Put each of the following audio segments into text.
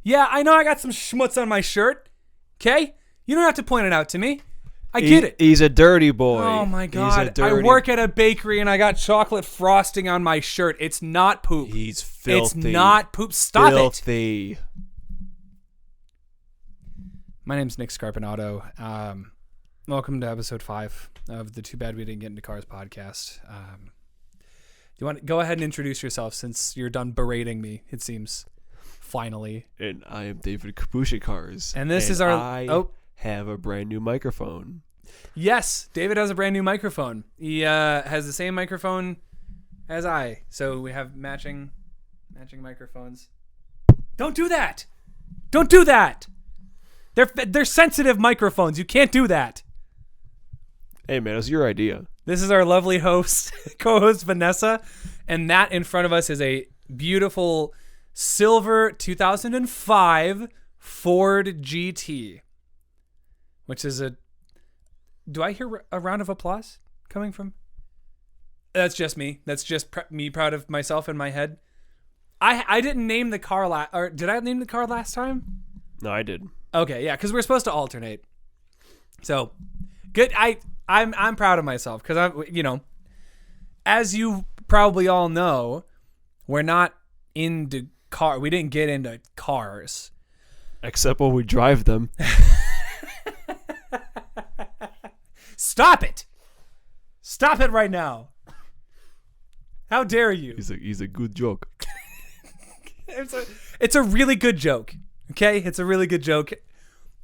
Yeah, I know I got some schmutz on my shirt. Okay? You don't have to point it out to me. I get it. He's a dirty boy. Oh my God. I work at a bakery and I got chocolate frosting on my shirt. It's not poop. He's filthy. It's not poop. Stop filthy. it. My name's Nick Scarpinato. Welcome to episode 5 of the Too Bad We Didn't Get Into Cars podcast. You want to go ahead and introduce yourself since you're done berating me, it seems. Finally. And I am David Kabushi Cars. And this is our... I have a brand new microphone. Yes, David has a brand new microphone. He has the same microphone as I. So we have matching microphones. Don't do that. Don't do that. They're sensitive microphones. You can't do that. Hey, man, it was your idea. This is our lovely host, co-host Vanessa. And that in front of us is a beautiful silver 2005 Ford GT. Which is do I hear a round of applause coming from? That's just me. That's just me proud of myself in my head. I didn't name the car or did I name the car last time? No, I did. Okay, yeah, because we're supposed to alternate. So, good. I'm proud of myself because as you probably all know, we're not into car. We didn't get into cars, except when we drive them. Stop it! Stop it right now! How dare you? He's a good joke. It's a really good joke. Okay, it's a really good joke.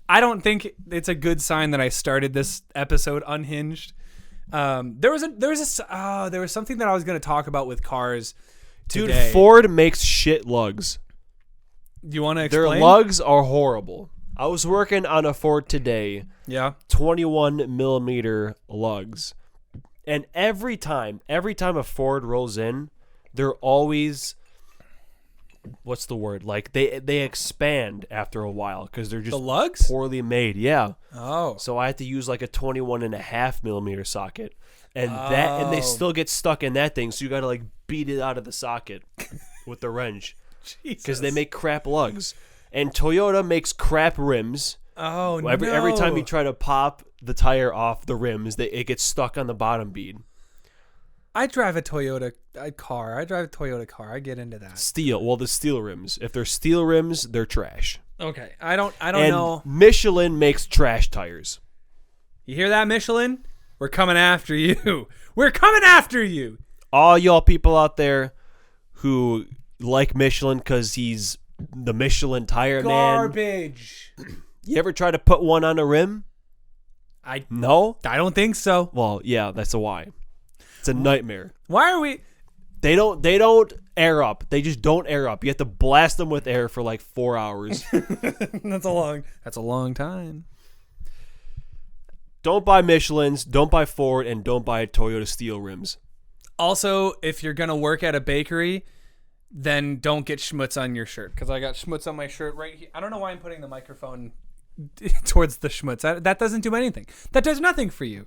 I don't think it's a good sign that I started this episode unhinged. There was something that I was going to talk about with cars today. Dude, Ford makes shit lugs. Do you want to explain? Their lugs are horrible. I was working on a Ford today. Yeah. 21 millimeter lugs. And every time a Ford rolls in, they're always, what's the word? Like they expand after a while because they're just the lugs? poorly made. Yeah. Oh. So I had to use like a 21.5 millimeter socket. And they still get stuck in that thing. So you got to like beat it out of the socket with the wrench. Because they make crap lugs. And Toyota makes crap rims. Oh, no. Every time you try to pop the tire off the rims, it gets stuck on the bottom bead. I drive a Toyota car. I get into that. Steel. Well, the steel rims. If they're steel rims, they're trash. Okay. I don't and know. Michelin makes trash tires. You hear that, Michelin? We're coming after you. We're coming after you. All y'all people out there who like Michelin because he's the Michelin tire Garbage. Man. You ever try to put one on a rim? No? I don't think so. Well, yeah, that's a why. It's a nightmare. Why are we? They don't air up. They just don't air up. You have to blast them with air for like 4 hours. That's a long time. Don't buy Michelins, don't buy Ford, and don't buy Toyota steel rims. Also, if you're gonna work at a bakery, then don't get schmutz on your shirt because I got schmutz on my shirt right here. I don't know why I'm putting the microphone towards the schmutz. That doesn't do anything. That does nothing for you.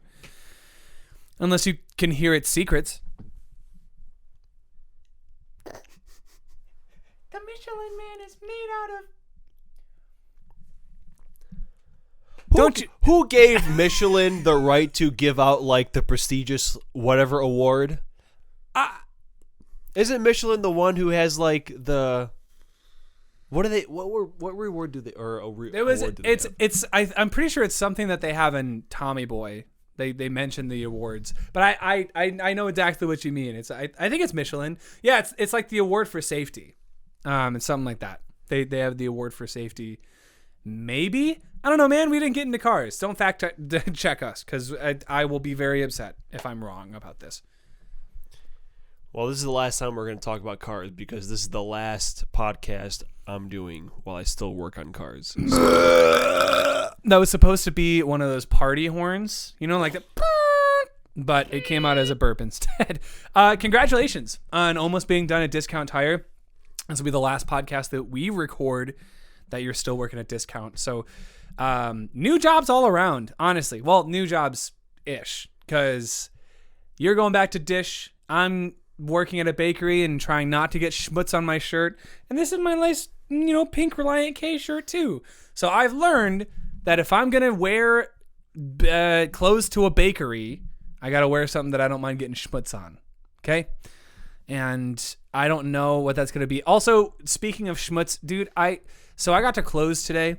Unless you can hear its secrets. The Michelin Man is made out of... Who gave Michelin the right to give out like the prestigious whatever award? Isn't Michelin the one who has like the... What reward do they have? I'm pretty sure it's something that they have in Tommy Boy. They mention the awards, but I know exactly what you mean. I think it's Michelin. Yeah, it's like the award for safety. It's something like that. They have the award for safety. Maybe, I don't know, man. We didn't get into cars. Don't fact check us because I will be very upset if I'm wrong about this. Well, this is the last time we're going to talk about cars because this is the last podcast I'm doing while I still work on cars. So. That was supposed to be one of those party horns, like the, but it came out as a burp instead. Congratulations on almost being done at Discount Tire. This will be the last podcast that we record that you're still working at Discount. So new jobs all around, honestly. Well, new jobs-ish because you're going back to Dish. I'm working at a bakery and trying not to get schmutz on my shirt. And this is my nice, pink Reliant K shirt too. So I've learned that if I'm going to wear clothes to a bakery, I got to wear something that I don't mind getting schmutz on. Okay? And I don't know what that's going to be. Also, speaking of schmutz, dude, I got to close today.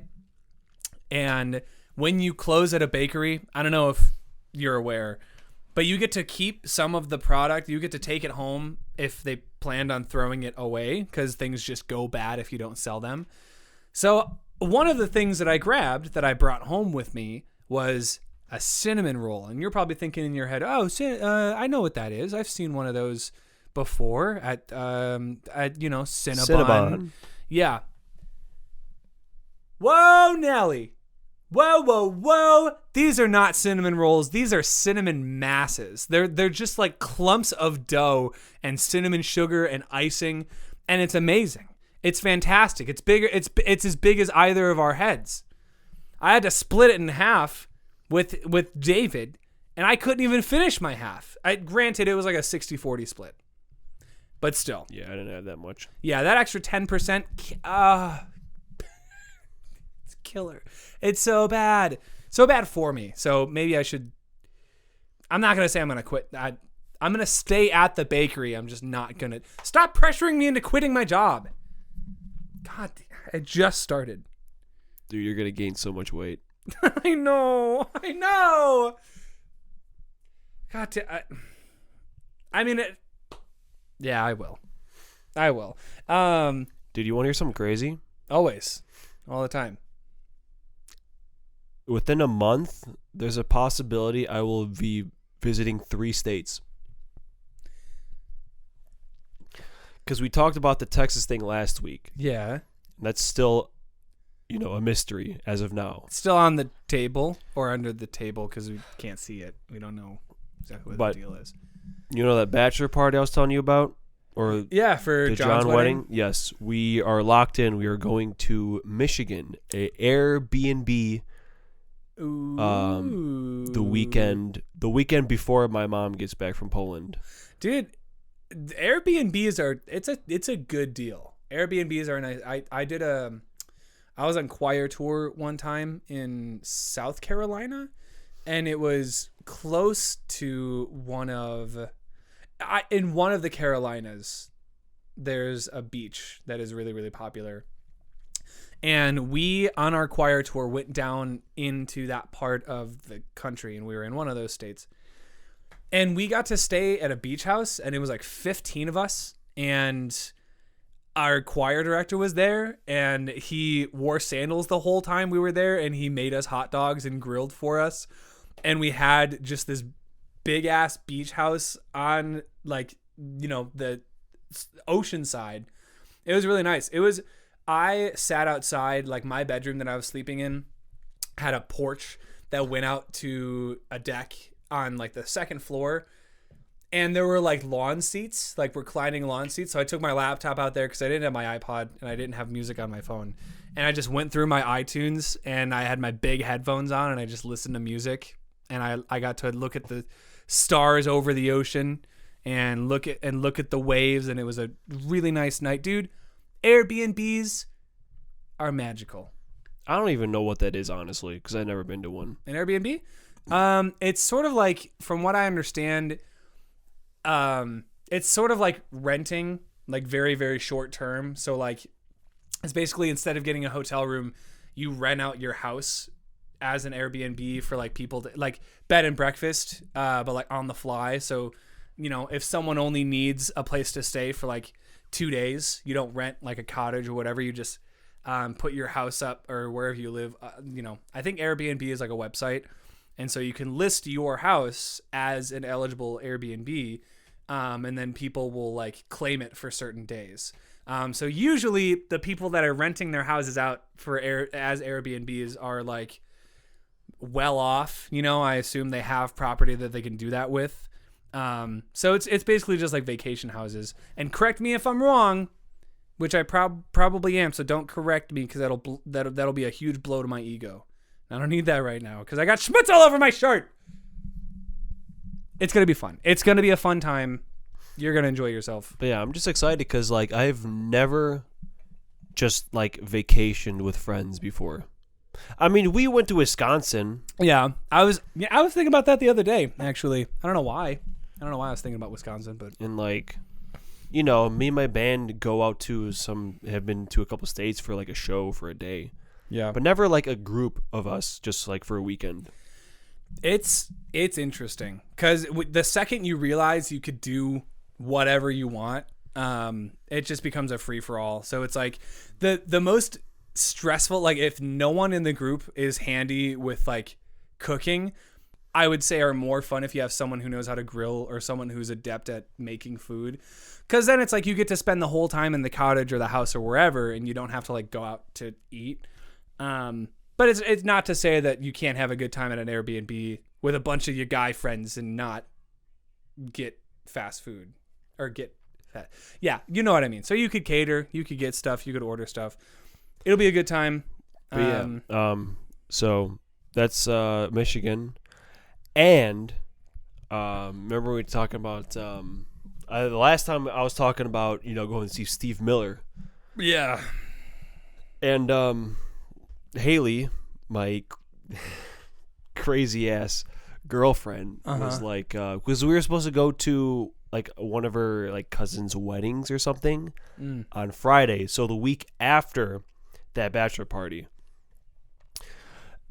And when you close at a bakery, I don't know if you're aware, but you get to keep some of the product. You get to take it home if they planned on throwing it away, because things just go bad if you don't sell them. So one of the things that I grabbed that I brought home with me was a cinnamon roll. And you're probably thinking in your head, oh, I know what that is. I've seen one of those before at Cinnabon. Yeah. Whoa, Nelly. Whoa. These are not cinnamon rolls. These are cinnamon masses. They're just like clumps of dough and cinnamon sugar and icing, and it's amazing. It's fantastic. It's bigger. It's as big as either of our heads. I had to split it in half with David, and I couldn't even finish my half. Granted, it was like a 60-40 split, but still. Yeah, I didn't have that much. Yeah, that extra 10%. Killer. It's so bad for me. So maybe I should. I'm not gonna say I'm gonna quit. I'm gonna stay at the bakery. I'm just not gonna stop pressuring me into quitting my job. God, I just started. Dude, you're gonna gain so much weight. I know. God, I mean it. Yeah, I will. Dude, you want to hear something crazy? Always, all the time. Within a month, there's a possibility I will be visiting 3 states. Because we talked about the Texas thing last week. Yeah. That's still, a mystery as of now. It's still on the table or under the table because we can't see it. We don't know exactly what the deal is. You know that bachelor party I was telling you about? Or yeah, for the John's John wedding? Yes. We are locked in. We are going to Michigan, a Airbnb. The weekend before my mom gets back from Poland. Dude, Airbnbs are it's a good deal. Airbnbs are nice. I was on choir tour one time in South Carolina, and it was close to in one of the Carolinas. There's a beach that is really, really popular. And we, on our choir tour, went down into that part of the country, and we were in one of those states. And we got to stay at a beach house, and it was like 15 of us, and our choir director was there, and he wore sandals the whole time we were there, and he made us hot dogs and grilled for us. And we had just this big-ass beach house on, the ocean side. It was really nice. I sat outside, my bedroom that I was sleeping in had a porch that went out to a deck on the second floor. And there were lawn seats, reclining lawn seats. So I took my laptop out there because I didn't have my iPod and I didn't have music on my phone. And I just went through my iTunes and I had my big headphones on and I just listened to music. And I got to look at the stars over the ocean and look at the waves. And it was a really nice night, dude. Airbnbs are magical. I don't even know what that is, honestly, because I've never been to one. An Airbnb? It's sort of from what I understand, it's sort of like renting, very, very short term. So it's basically instead of getting a hotel room, you rent out your house as an Airbnb for people to bed and breakfast, but on the fly. So, if someone only needs a place to stay for 2 days, you don't rent a cottage or whatever. You just put your house up or wherever you live. I think Airbnb is a website, and so you can list your house as an eligible Airbnb, and then people will claim it for certain days. So usually the people that are renting their houses out as Airbnbs are well off. I assume they have property that they can do that with. So it's basically just vacation houses. And correct me if I'm wrong, which I probably am. So don't correct me because that'll be a huge blow to my ego. I don't need that right now because I got schmutz all over my shirt. It's gonna be fun. It's gonna be a fun time. You're gonna enjoy yourself. But yeah, I'm just excited because like I've never just like vacationed with friends before. I mean, we went to Wisconsin. Yeah, I was thinking about that the other day. Actually, I don't know why. I was thinking about Wisconsin, but and like, me and my band go out to have been to a couple states for like a show for a day. Yeah, but never like a group of us just like for a weekend. It's interesting because the second you realize you could do whatever you want, it just becomes a free for all. So it's like the most stressful, like if no one in the group is handy with like cooking, I would say are more fun if you have someone who knows how to grill or someone who's adept at making food, because then it's like you get to spend the whole time in the cottage or the house or wherever and you don't have to like go out to eat. But it's not to say that you can't have a good time at an Airbnb with a bunch of your guy friends and not get fast food or get fat. Yeah, you know what I mean. So you could cater, you could get stuff, you could order stuff. It'll be a good time. So that's Michigan. And remember we were talking about the last time I was talking about, going to see Steve Miller. Yeah. And Haley, my crazy ass girlfriend, was like, because we were supposed to go to like one of her like cousins' weddings or something on Friday, so the week after that bachelor party.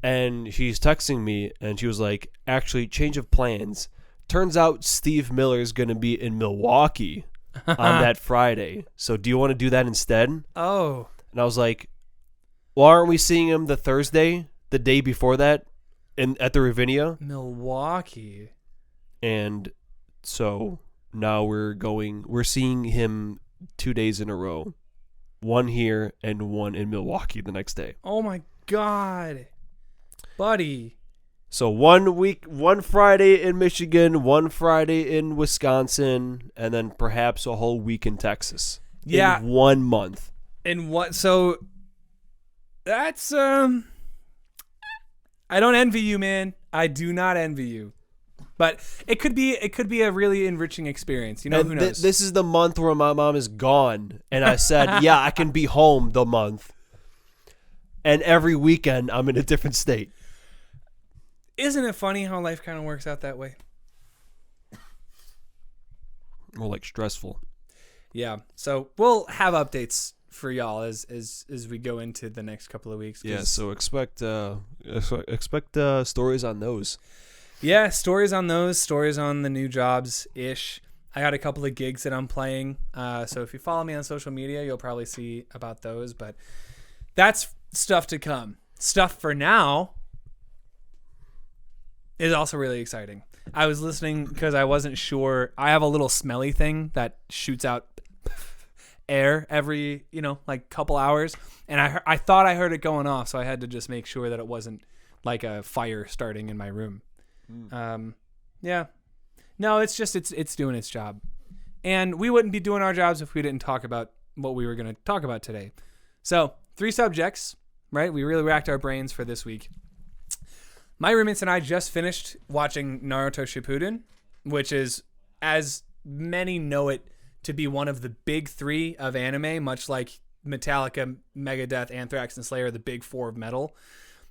And she's texting me and she was like, actually, change of plans. Turns out Steve Miller's going to be in Milwaukee on that Friday. So do you want to do that instead? Oh. And I was like, well, aren't we seeing him the Thursday, the day before that, at the Ravinia? Milwaukee. And so now we're seeing him 2 days in a row. One here and one in Milwaukee the next day. Oh my God. Buddy. So 1 Friday in Michigan, 1 Friday in Wisconsin, and then perhaps a whole week in Texas. Yeah. In 1 month. So that's I don't envy you, man. I do not envy you. But it could be a really enriching experience. Who knows? This is the month where my mom is gone, and I said, yeah, I can be home the month. And every weekend I'm in a different state. Isn't it funny how life kind of works out that way? More like stressful. Yeah. So we'll have updates for y'all as we go into the next couple of weeks. Yeah. So expect stories on those. Yeah, stories on those. Stories on the new jobs ish. I got a couple of gigs that I'm playing. So if you follow me on social media, you'll probably see about those. But that's stuff to come. Stuff for now is also really exciting. I was listening because I wasn't sure. I have a little smelly thing that shoots out air every, like couple hours. And I thought I heard it going off, so I had to just make sure that it wasn't like a fire starting in my room. Yeah. No, it's just, it's doing its job. And we wouldn't be doing our jobs if we didn't talk about what we were going to talk about today. So 3 subjects, right? We really racked our brains for this week. My roommates and I just finished watching Naruto Shippuden, which is, as many know it, to be one of the big 3 of anime, much like Metallica, Megadeth, Anthrax, and Slayer, the big 4 of metal.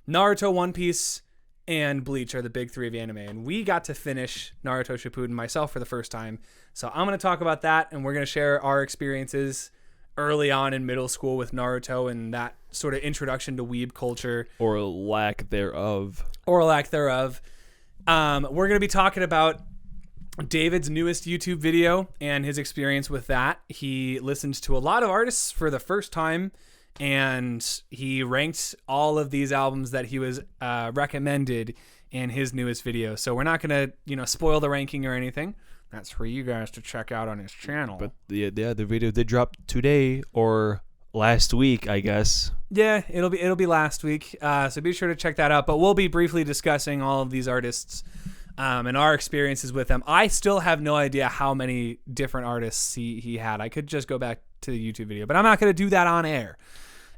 Naruto, One Piece, and Bleach are the big 3 of anime. And we got to finish Naruto Shippuden myself for the first time. So I'm going to talk about that, and we're going to share our experiences early on in middle school with Naruto and that sort of introduction to weeb culture. Or lack thereof. We're going to be talking about David's newest YouTube video and his experience with that. He listened to a lot of artists for the first time, and he ranked all of these albums that he was recommended in his newest video. So we're not going to, spoil the ranking or anything. That's for you guys to check out on his channel. But the video did drop today or last week, I guess. Yeah, it'll be last week. So be sure to check that out. But we'll be briefly discussing all of these artists and our experiences with them. I still have no idea how many different artists he had. I could just go back to the YouTube video, but I'm not going to do that on air.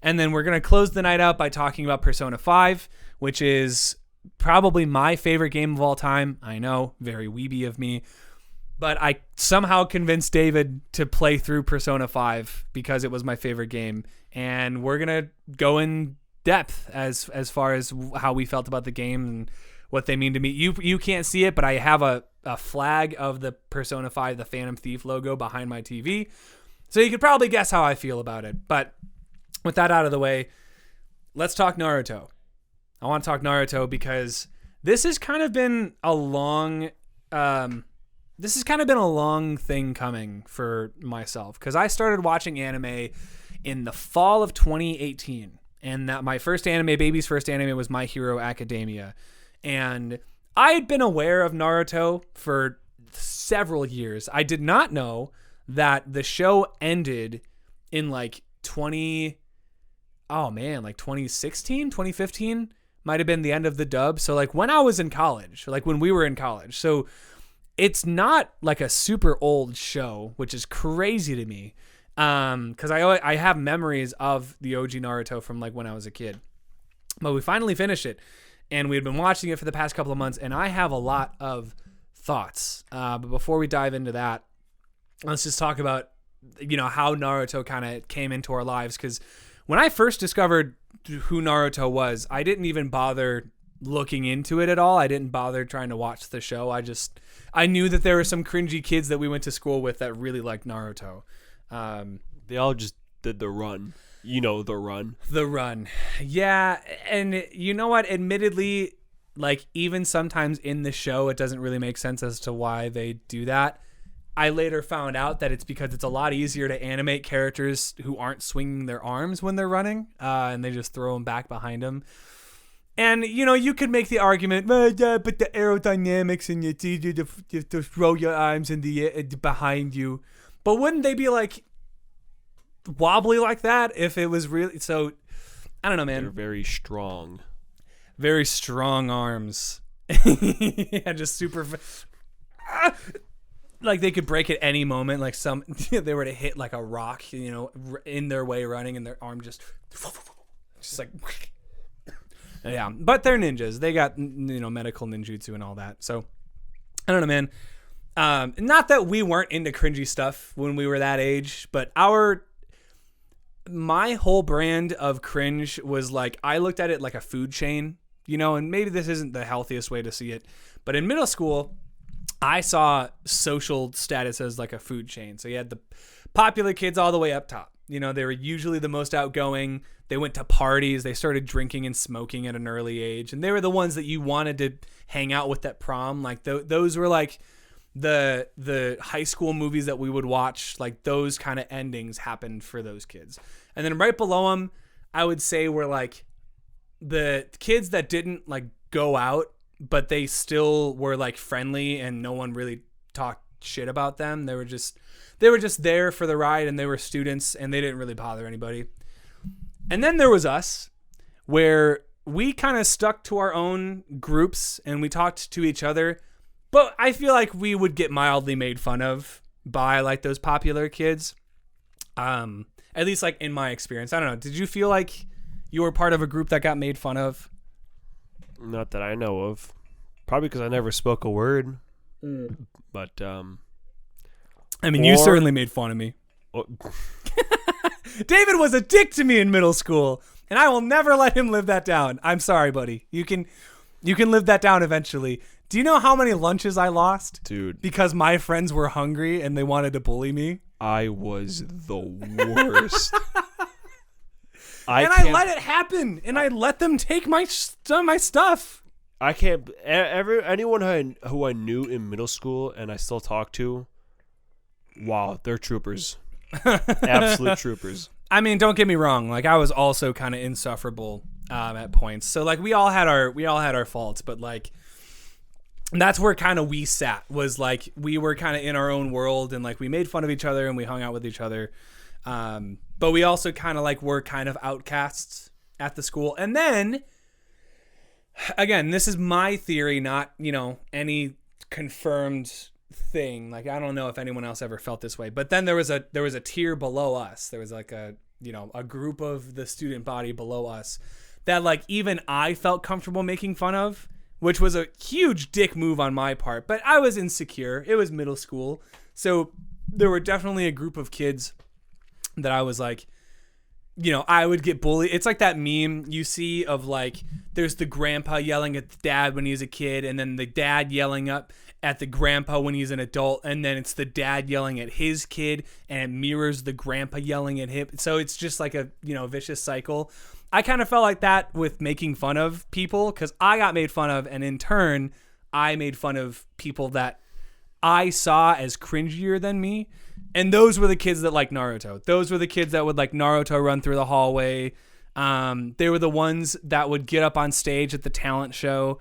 And then we're going to close the night out by talking about Persona 5, which is probably my favorite game of all time. I know, very weeby of me. But I somehow convinced David to play through Persona 5 because it was my favorite game. And we're going to go in depth as far as how we felt about the game and what they mean to me. You can't see it, but I have a flag of the Persona 5, the Phantom Thief logo behind my TV. So you could probably guess how I feel about it. But with that out of the way, let's talk Naruto. I want to talk Naruto because this has kind of been a long thing coming for myself, because I started watching anime in the fall of 2018, and that my baby's first anime was My Hero Academia, and I had been aware of Naruto for several years. I did not know that the show ended in like 2016, 2015 might have been the end of the dub. So like when I was in college, like when we were in college. So it's not like a super old show, which is crazy to me. Because I have memories of the OG Naruto from like when I was a kid. But we finally finished it, and we had been watching it for the past couple of months, and I have a lot of thoughts. But before we dive into that, let's just talk about, how Naruto kind of came into our lives. Because when I first discovered who Naruto was, I didn't even bother looking into it at all. I didn't bother trying to watch the show. I knew that there were some cringy kids that we went to school with that really liked Naruto. They all just did the run. The run. The run. Yeah, and you know what? Admittedly, like even sometimes in the show, it doesn't really make sense as to why they do that. I later found out that it's because it's a lot easier to animate characters who aren't swinging their arms when they're running, and they just throw them back behind them. And, you could make the argument, but the aerodynamics and it's easier to throw your arms in the air behind you. But wouldn't they be like wobbly like that if it was really? So, I don't know, man. They're very strong. Very strong arms. Yeah, just super. Like they could break at any moment. Like they were to hit like a rock, in their way running, and their arm just like. Yeah, but they're ninjas. They got, medical ninjutsu and all that. So, I don't know, man. Not that we weren't into cringy stuff when we were that age, but my whole brand of cringe was like, I looked at it like a food chain, and maybe this isn't the healthiest way to see it, but in middle school, I saw social status as like a food chain. So you had the popular kids all the way up top. They were usually the most outgoing. They went to parties. They started drinking and smoking at an early age. And they were the ones that you wanted to hang out with at prom. Like those were like the high school movies that we would watch. Like those kind of endings happened for those kids. And then right below them, I would say were like the kids that didn't like go out, but they still were like friendly and no one really talked shit about them. They were just there for the ride, and they were students, and they didn't really bother anybody. And then there was us, where we kind of stuck to our own groups and we talked to each other, but I feel like we would get mildly made fun of by like those popular kids. At least like in my experience. I don't know. Did you feel like you were part of a group that got made fun of? Not that I know of. Probably because I never spoke a word. But I mean, you certainly made fun of me. David was a dick to me in middle school, and I will never let him live that down. I'm sorry, buddy. You can live that down eventually. Do you know how many lunches I lost? Dude. Because my friends were hungry and they wanted to bully me? I was the worst. I let it happen, and I let them take my stuff. I can't. Anyone who I knew in middle school and I still talk to, wow, they're troopers. Absolute troopers. I mean, don't get me wrong. Like I was also kind of insufferable at points. So like we all had our faults, but like that's where kind of we sat, was like we were kind of in our own world, and like we made fun of each other and we hung out with each other. But we also kind of like were kind of outcasts at the school. And then again, this is my theory, not, any confirmed thing. Like I don't know if anyone else ever felt this way. But then there was a tier below us. There was like a group of the student body below us that like even I felt comfortable making fun of, which was a huge dick move on my part, but I was insecure. It was middle school. So there were definitely a group of kids that I was like, you know, I would get bullied. It's like that meme you see of like, there's the grandpa yelling at the dad when he's a kid, and then the dad yelling up at the grandpa when he's an adult, and then it's the dad yelling at his kid, and it mirrors the grandpa yelling at him. So it's just like a, you know, vicious cycle. I kind of felt like that with making fun of people, because I got made fun of, and in turn, I made fun of people that I saw as cringier than me. And those were the kids that liked Naruto. Those were the kids that would like Naruto run through the hallway. They were the ones that would get up on stage at the talent show.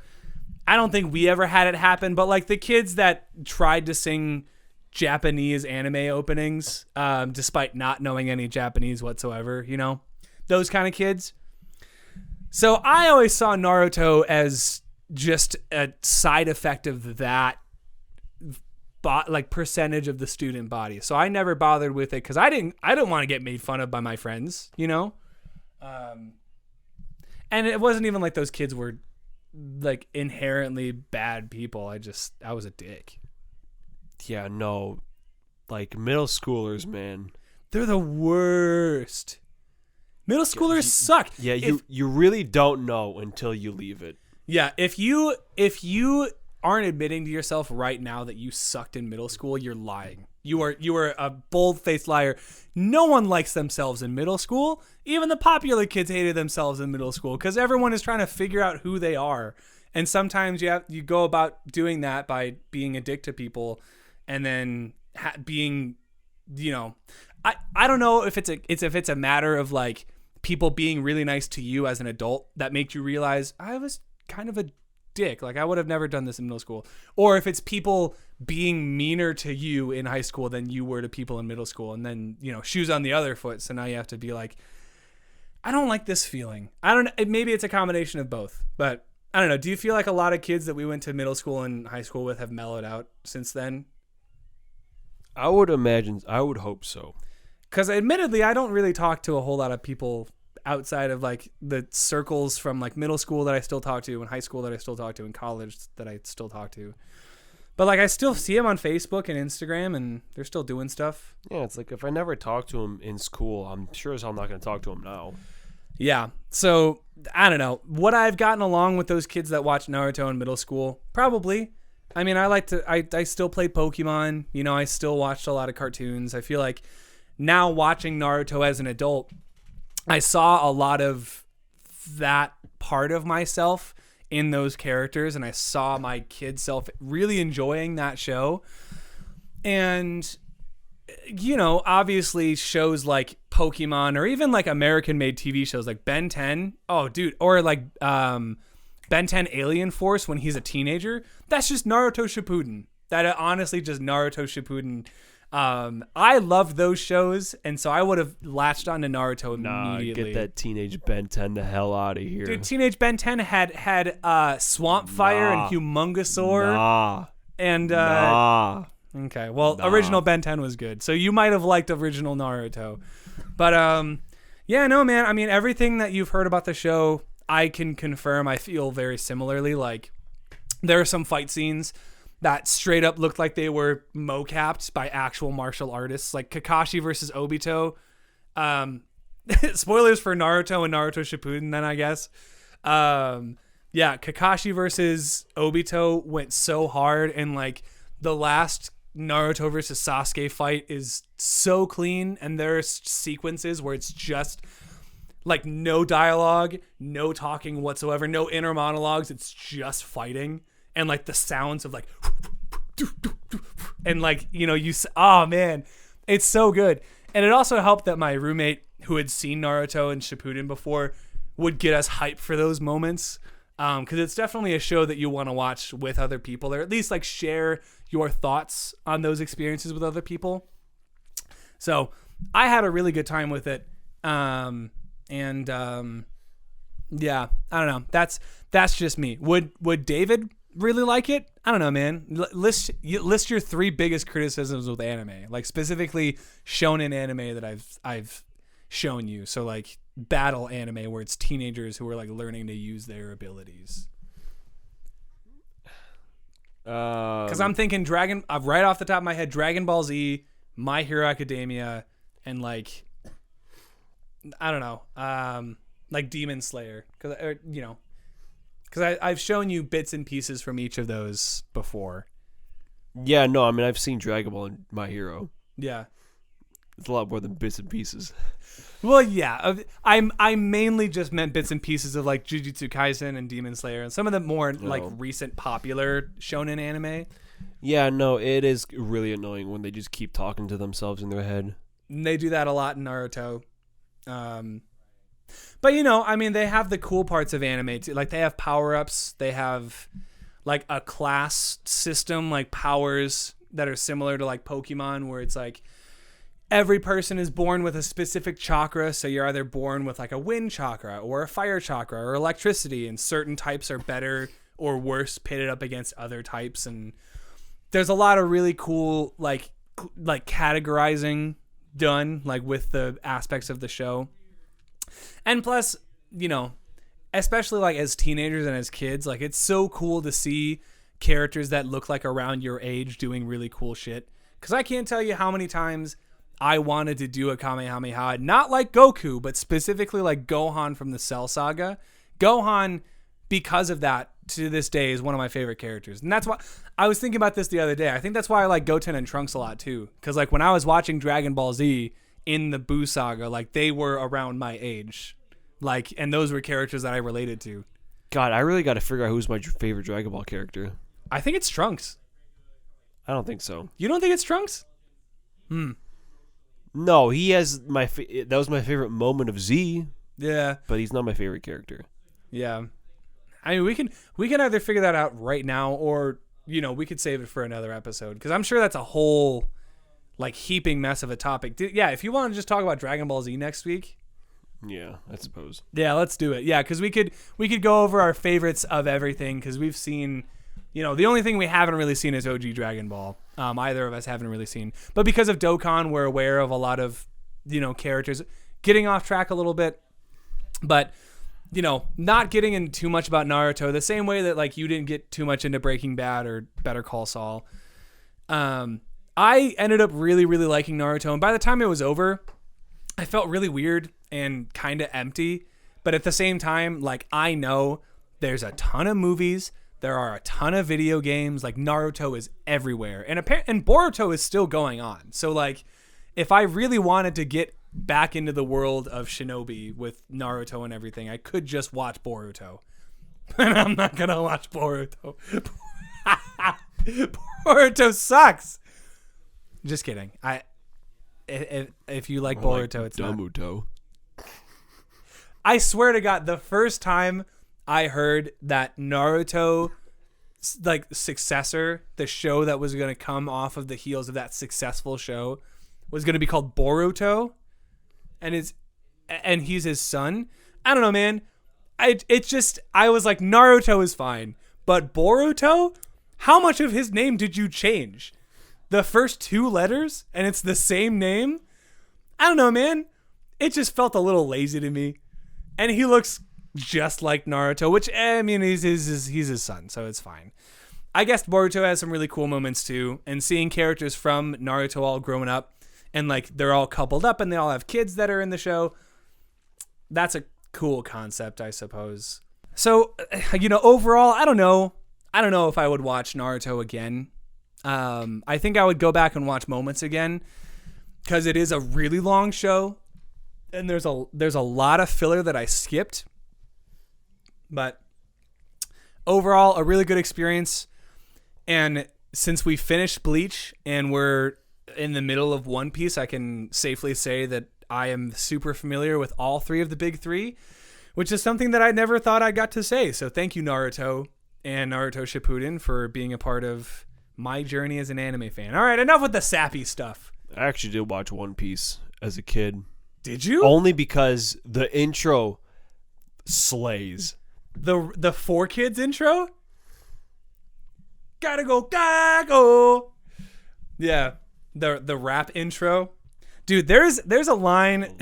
I don't think we ever had it happen, but like the kids that tried to sing Japanese anime openings, despite not knowing any Japanese whatsoever, you know, those kind of kids. So I always saw Naruto as just a side effect of that, like percentage of the student body. So I never bothered with it because I didn't want to get made fun of by my friends, you know? And it wasn't even like those kids were like inherently bad people. I was a dick. Yeah, no. Like middle schoolers, man. They're the worst. Middle schoolers suck. Yeah, you really don't know until you leave it. Yeah, if you aren't admitting to yourself right now that you sucked in middle school, you're lying. You are a bold-faced liar. No one likes themselves in middle school. Even the popular kids hated themselves in middle school because everyone is trying to figure out who they are. And sometimes you go about doing that by being a dick to people, and then being, you know, I don't know if it's a matter of like people being really nice to you as an adult that make you realize I was kind of a dick. Like I would have never done this in middle school. Or if it's people being meaner to you in high school than you were to people in middle school, and then, you know, shoes on the other foot. So now you have to be like, I don't like this feeling. I don't know. Maybe it's a combination of both, but I don't know. Do you feel like a lot of kids that we went to middle school and high school with have mellowed out since then? I would hope so. Because admittedly, I don't really talk to a whole lot of people outside of like the circles from like middle school that I still talk to, and high school that I still talk to, and college that I still talk to. But like I still see them on Facebook and Instagram, and they're still doing stuff. Yeah, it's like if I never talked to them in school, I'm sure as hell not going to talk to them now. Yeah. So I don't know. Would I have gotten along with those kids that watched Naruto in middle school? Probably. I mean, I still played Pokemon. You know, I still watched a lot of cartoons. I feel like now watching Naruto as an adult, I saw a lot of that part of myself in those characters, and I saw my kid self really enjoying that show. And, you know, obviously shows like Pokemon, or even like American-made TV shows like Ben 10. Oh, dude. Or like Ben 10 Alien Force when he's a teenager. That's just Naruto Shippuden. That honestly just Naruto Shippuden. I loved those shows, and so I would have latched on to Naruto immediately. Get that teenage Ben 10 the hell out of here. Dude, teenage Ben 10 had Swamp Fire and Humongosaur. Okay, well, original Ben 10 was good, so you might have liked original Naruto. But yeah, no, man. I mean, everything that you've heard about the show, I can confirm. I feel very similarly. Like, there are some fight scenes that straight up looked like they were mocapped by actual martial artists, like Kakashi versus Obito. Spoilers for Naruto and Naruto Shippuden then, I guess. Yeah, Kakashi versus Obito went so hard, and like the last Naruto versus Sasuke fight is so clean, and there are sequences where it's just like no dialogue, no talking whatsoever, no inner monologues, it's just fighting. And like the sounds of like, and like, you know, oh man, it's so good. And it also helped that my roommate who had seen Naruto and Shippuden before would get us hyped for those moments. Cause it's definitely a show that you want to watch with other people, or at least like share your thoughts on those experiences with other people. So I had a really good time with it. Yeah, I don't know. That's just me. Would David really like it? I don't know, man. List your 3 biggest criticisms with anime, like specifically shonen anime that I've shown you. So like battle anime where it's teenagers who are like learning to use their abilities. Because I'm thinking right off the top of my head, Dragon Ball Z, My Hero Academia, and like, I don't know, like Demon Slayer. Because I've shown you bits and pieces from each of those before. Yeah, no, I mean, I've seen Dragon Ball and My Hero. Yeah. It's a lot more than bits and pieces. Well, yeah. I mainly just meant bits and pieces of like Jujutsu Kaisen and Demon Slayer and some of the more like recent popular shonen anime. Yeah, no, it is really annoying when they just keep talking to themselves in their head. And they do that a lot in Naruto. But I mean, they have the cool parts of anime too. Like they have power-ups. They have like a class system, like powers that are similar to like Pokemon, where it's like every person is born with a specific chakra. So you're either born with like a wind chakra or a fire chakra or electricity, and certain types are better or worse pitted up against other types. And there's a lot of really cool like categorizing done like with the aspects of the show. And plus, especially like as teenagers and as kids, like it's so cool to see characters that look like around your age doing really cool shit. Because I can't tell you how many times I wanted to do a Kamehameha, not like Goku, but specifically like Gohan from the Cell Saga. Gohan, because of that, to this day is one of my favorite characters. And that's why I was thinking about this the other day. I think that's why I like Goten and Trunks a lot too. Because like when I was watching Dragon Ball Z in the Buu Saga, like they were around my age. Like, and those were characters that I related to. God, I really got to figure out who's my favorite Dragon Ball character. I think it's Trunks. I don't think so. You don't think it's Trunks? No, he has that was my favorite moment of Z. Yeah. But he's not my favorite character. Yeah. I mean, we can either figure that out right now or, we could save it for another episode. Because I'm sure that's a whole, like, heaping mess of a topic. Yeah, if you want to just talk about Dragon Ball Z next week. Yeah, I suppose. Yeah, let's do it. Yeah, because we could go over our favorites of everything, because we've seen, the only thing we haven't really seen is OG Dragon Ball. Either of us haven't really seen. But because of Dokkan, we're aware of a lot of, characters. Getting off track a little bit. But, not getting in too much about Naruto, the same way that, like, you didn't get too much into Breaking Bad or Better Call Saul. I ended up really, really liking Naruto, and by the time it was over, I felt really weird and kind of empty. But at the same time, like, I know there's a ton of movies, there are a ton of video games, like, Naruto is everywhere, and Boruto is still going on. So, like, if I really wanted to get back into the world of Shinobi with Naruto and everything, I could just watch Boruto. But I'm not going to watch Boruto. Boruto sucks. Just kidding. If you like Boruto, it's Damuto. not. I swear to God, the first time I heard that Naruto, like, successor, the show that was going to come off of the heels of that successful show, was going to be called Boruto, and he's his son. I don't know, man. I was like, Naruto is fine, but Boruto, how much of his name did you change? The first two letters, and it's the same name? I don't know, man. It just felt a little lazy to me. And he looks just like Naruto, which, I mean, he's his son, so it's fine. I guess Boruto has some really cool moments, too. And seeing characters from Naruto all grown up, and, like, they're all coupled up, and they all have kids that are in the show. That's a cool concept, I suppose. So, overall, I don't know. I don't know if I would watch Naruto again. I think I would go back and watch moments again, because it is a really long show, and there's a lot of filler that I skipped. But overall, a really good experience. And since we finished Bleach and we're in the middle of One Piece, I can safely say that I am super familiar with all three of the big three, which is something that I never thought I got to say. So thank you, Naruto and Naruto Shippuden, for being a part of my journey as an anime fan. All right, enough with the sappy stuff. I actually did watch One Piece as a kid. Did you? Only because the intro slays. The 4Kids intro? Gotta go. Yeah, the rap intro. Dude, there's a line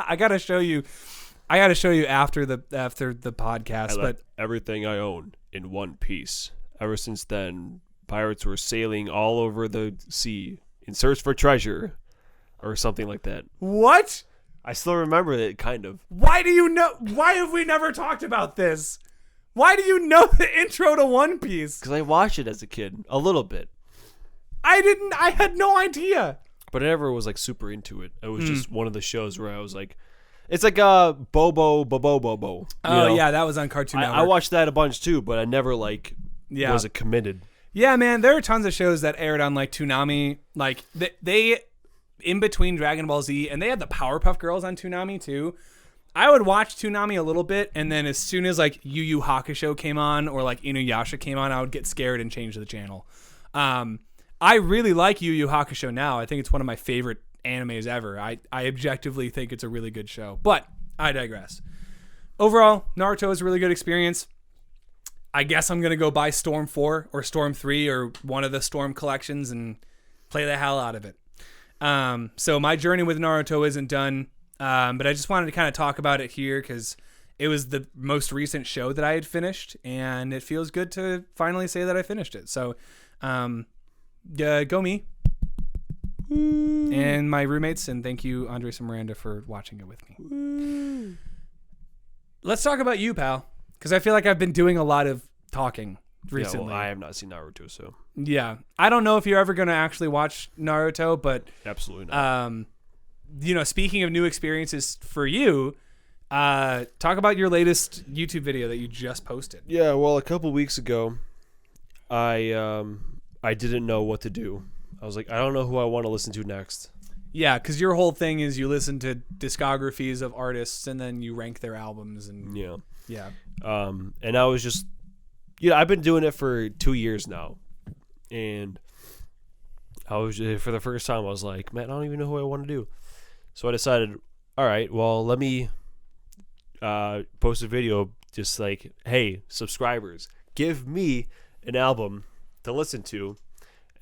I gotta show you after the podcast. But everything I own in one piece. ever since then, pirates were sailing all over the sea in search for treasure or something like that. What? I still remember it, kind of. Why do you know? Why have we never talked about this? Why do you know the intro to One Piece? Because I watched it as a kid, a little bit. I didn't. I had no idea. But I never was like super into it. It was just one of the shows where I was like, it's like a Bobo. Oh yeah, that was on Cartoon Network. I watched that a bunch too, but I never like wasn't committed. Yeah, man, there are tons of shows that aired on like Toonami. Like they in between Dragon Ball Z, and they had the Powerpuff Girls on Toonami too. I would watch Toonami a little bit, and then as soon as like Yu Yu Hakusho came on or like Inuyasha came on, I would get scared and change the channel. I really like Yu Yu Hakusho now. I think it's one of my favorite animes ever. I objectively think it's a really good show, but I digress. Overall, Naruto is a really good experience. I guess I'm going to go buy Storm 4 or Storm 3 or one of the Storm collections and play the hell out of it. So my journey with Naruto isn't done, but I just wanted to kind of talk about it here because it was the most recent show that I had finished, and it feels good to finally say that I finished it. So go me. And my roommates, and thank you, Andres and Miranda, for watching it with me. Let's talk about you, pal, because I feel like I've been doing a lot of talking recently. Yeah, well, I have not seen Naruto, so yeah, I don't know if you're ever going to actually watch Naruto, but absolutely not. Speaking of new experiences for you, talk about your latest YouTube video that you just posted. Yeah, well, a couple weeks ago, I didn't know what to do. I was like, I don't know who I want to listen to next. Yeah, because your whole thing is you listen to discographies of artists and then you rank their albums. And yeah. And I was just, I've been doing it for 2 years now. And I was, for the first time, I was like, man, I don't even know who I want to do. So I decided, all right, well, let me post a video just like, hey, subscribers, give me an album to listen to.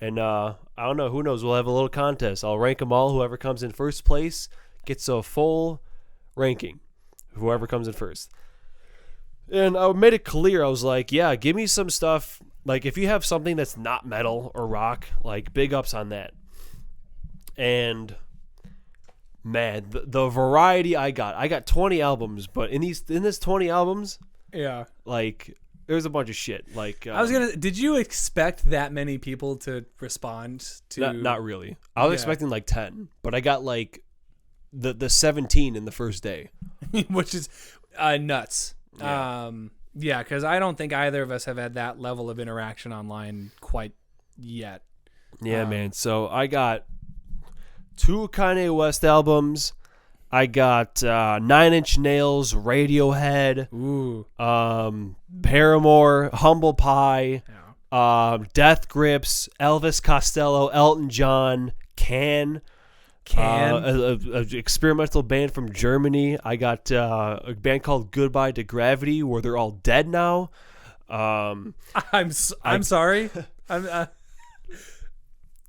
And I don't know, who knows, we'll have a little contest. I'll rank them all. Whoever comes in first place gets a full ranking. Whoever comes in first. And I made it clear. I was like, yeah, give me some stuff. Like, if you have something that's not metal or rock, like, big ups on that. And, man, the variety I got 20 albums, but in this 20 albums, yeah, like, there's a bunch of shit. Like, did you expect that many people to respond to? Not really. I was expecting like 10, but I got like the 17 in the first day, which is nuts. Yeah, because I don't think either of us have had that level of interaction online quite yet. Yeah, man. So I got 2 Kanye West albums. I got 9 Inch Nails, Radiohead, Paramore, Humble Pie, Death Grips, Elvis Costello, Elton John, Can. A experimental band from Germany. I got a band called Goodbye to Gravity, where they're all dead now. I'm sorry. So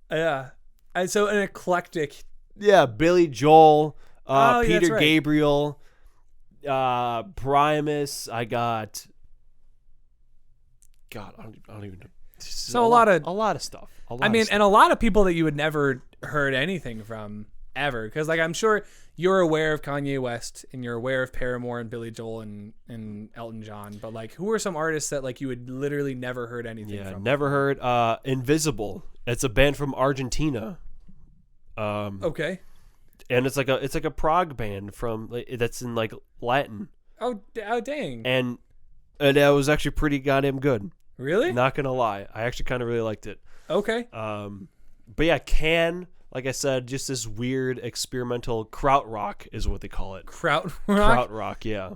an eclectic. Yeah, Billy Joel. Peter right. Gabriel, Primus. I got. God, I don't even know. So a lot of stuff. And a lot of people that you would never heard anything from ever, because like I'm sure you're aware of Kanye West and you're aware of Paramore and Billy Joel and Elton John, but like who are some artists that like you would literally never heard anything from? Never heard. Invisible. It's a band from Argentina. Okay. And it's like a prog band that's in like Latin. Oh dang. And that was actually pretty goddamn good. Really? Not gonna lie, I actually kind of really liked it. Okay. But yeah, Can, like I said, just this weird experimental krautrock is what they call it. Krautrock, yeah.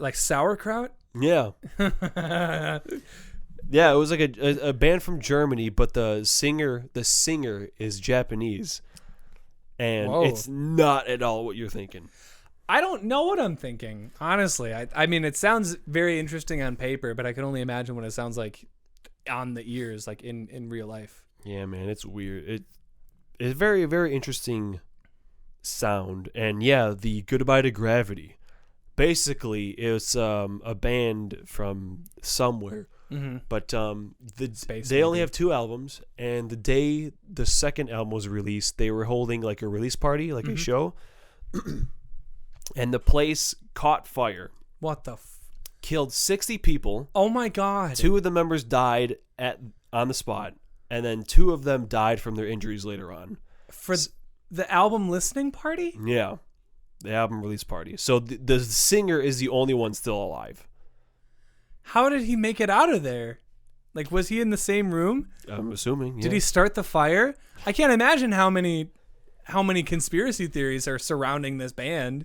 Like sauerkraut? Yeah. Yeah, it was like a band from Germany, but the singer is Japanese. And Whoa. It's not at all what you're thinking. I don't know what I'm thinking, honestly. I mean, it sounds very interesting on paper, but I can only imagine what it sounds like on the ears, like in real life. Yeah, man, it's weird. It's very, very interesting sound. And yeah, the Goodbye to Gravity. Basically, it's a band from somewhere But Space, they only maybe. have 2 albums, and the day the second album was released, they were holding like a release party, like a show, and the place caught fire. What the? Killed 60 people. Oh my God! 2 of the members died on the spot, and then 2 of them died from their injuries later on. For the album listening party? Yeah, the album release party. So the singer is the only one still alive. How did he make it out of there? Like, was he in the same room? I'm assuming. Yeah. Did he start the fire? I can't imagine how many conspiracy theories are surrounding this band.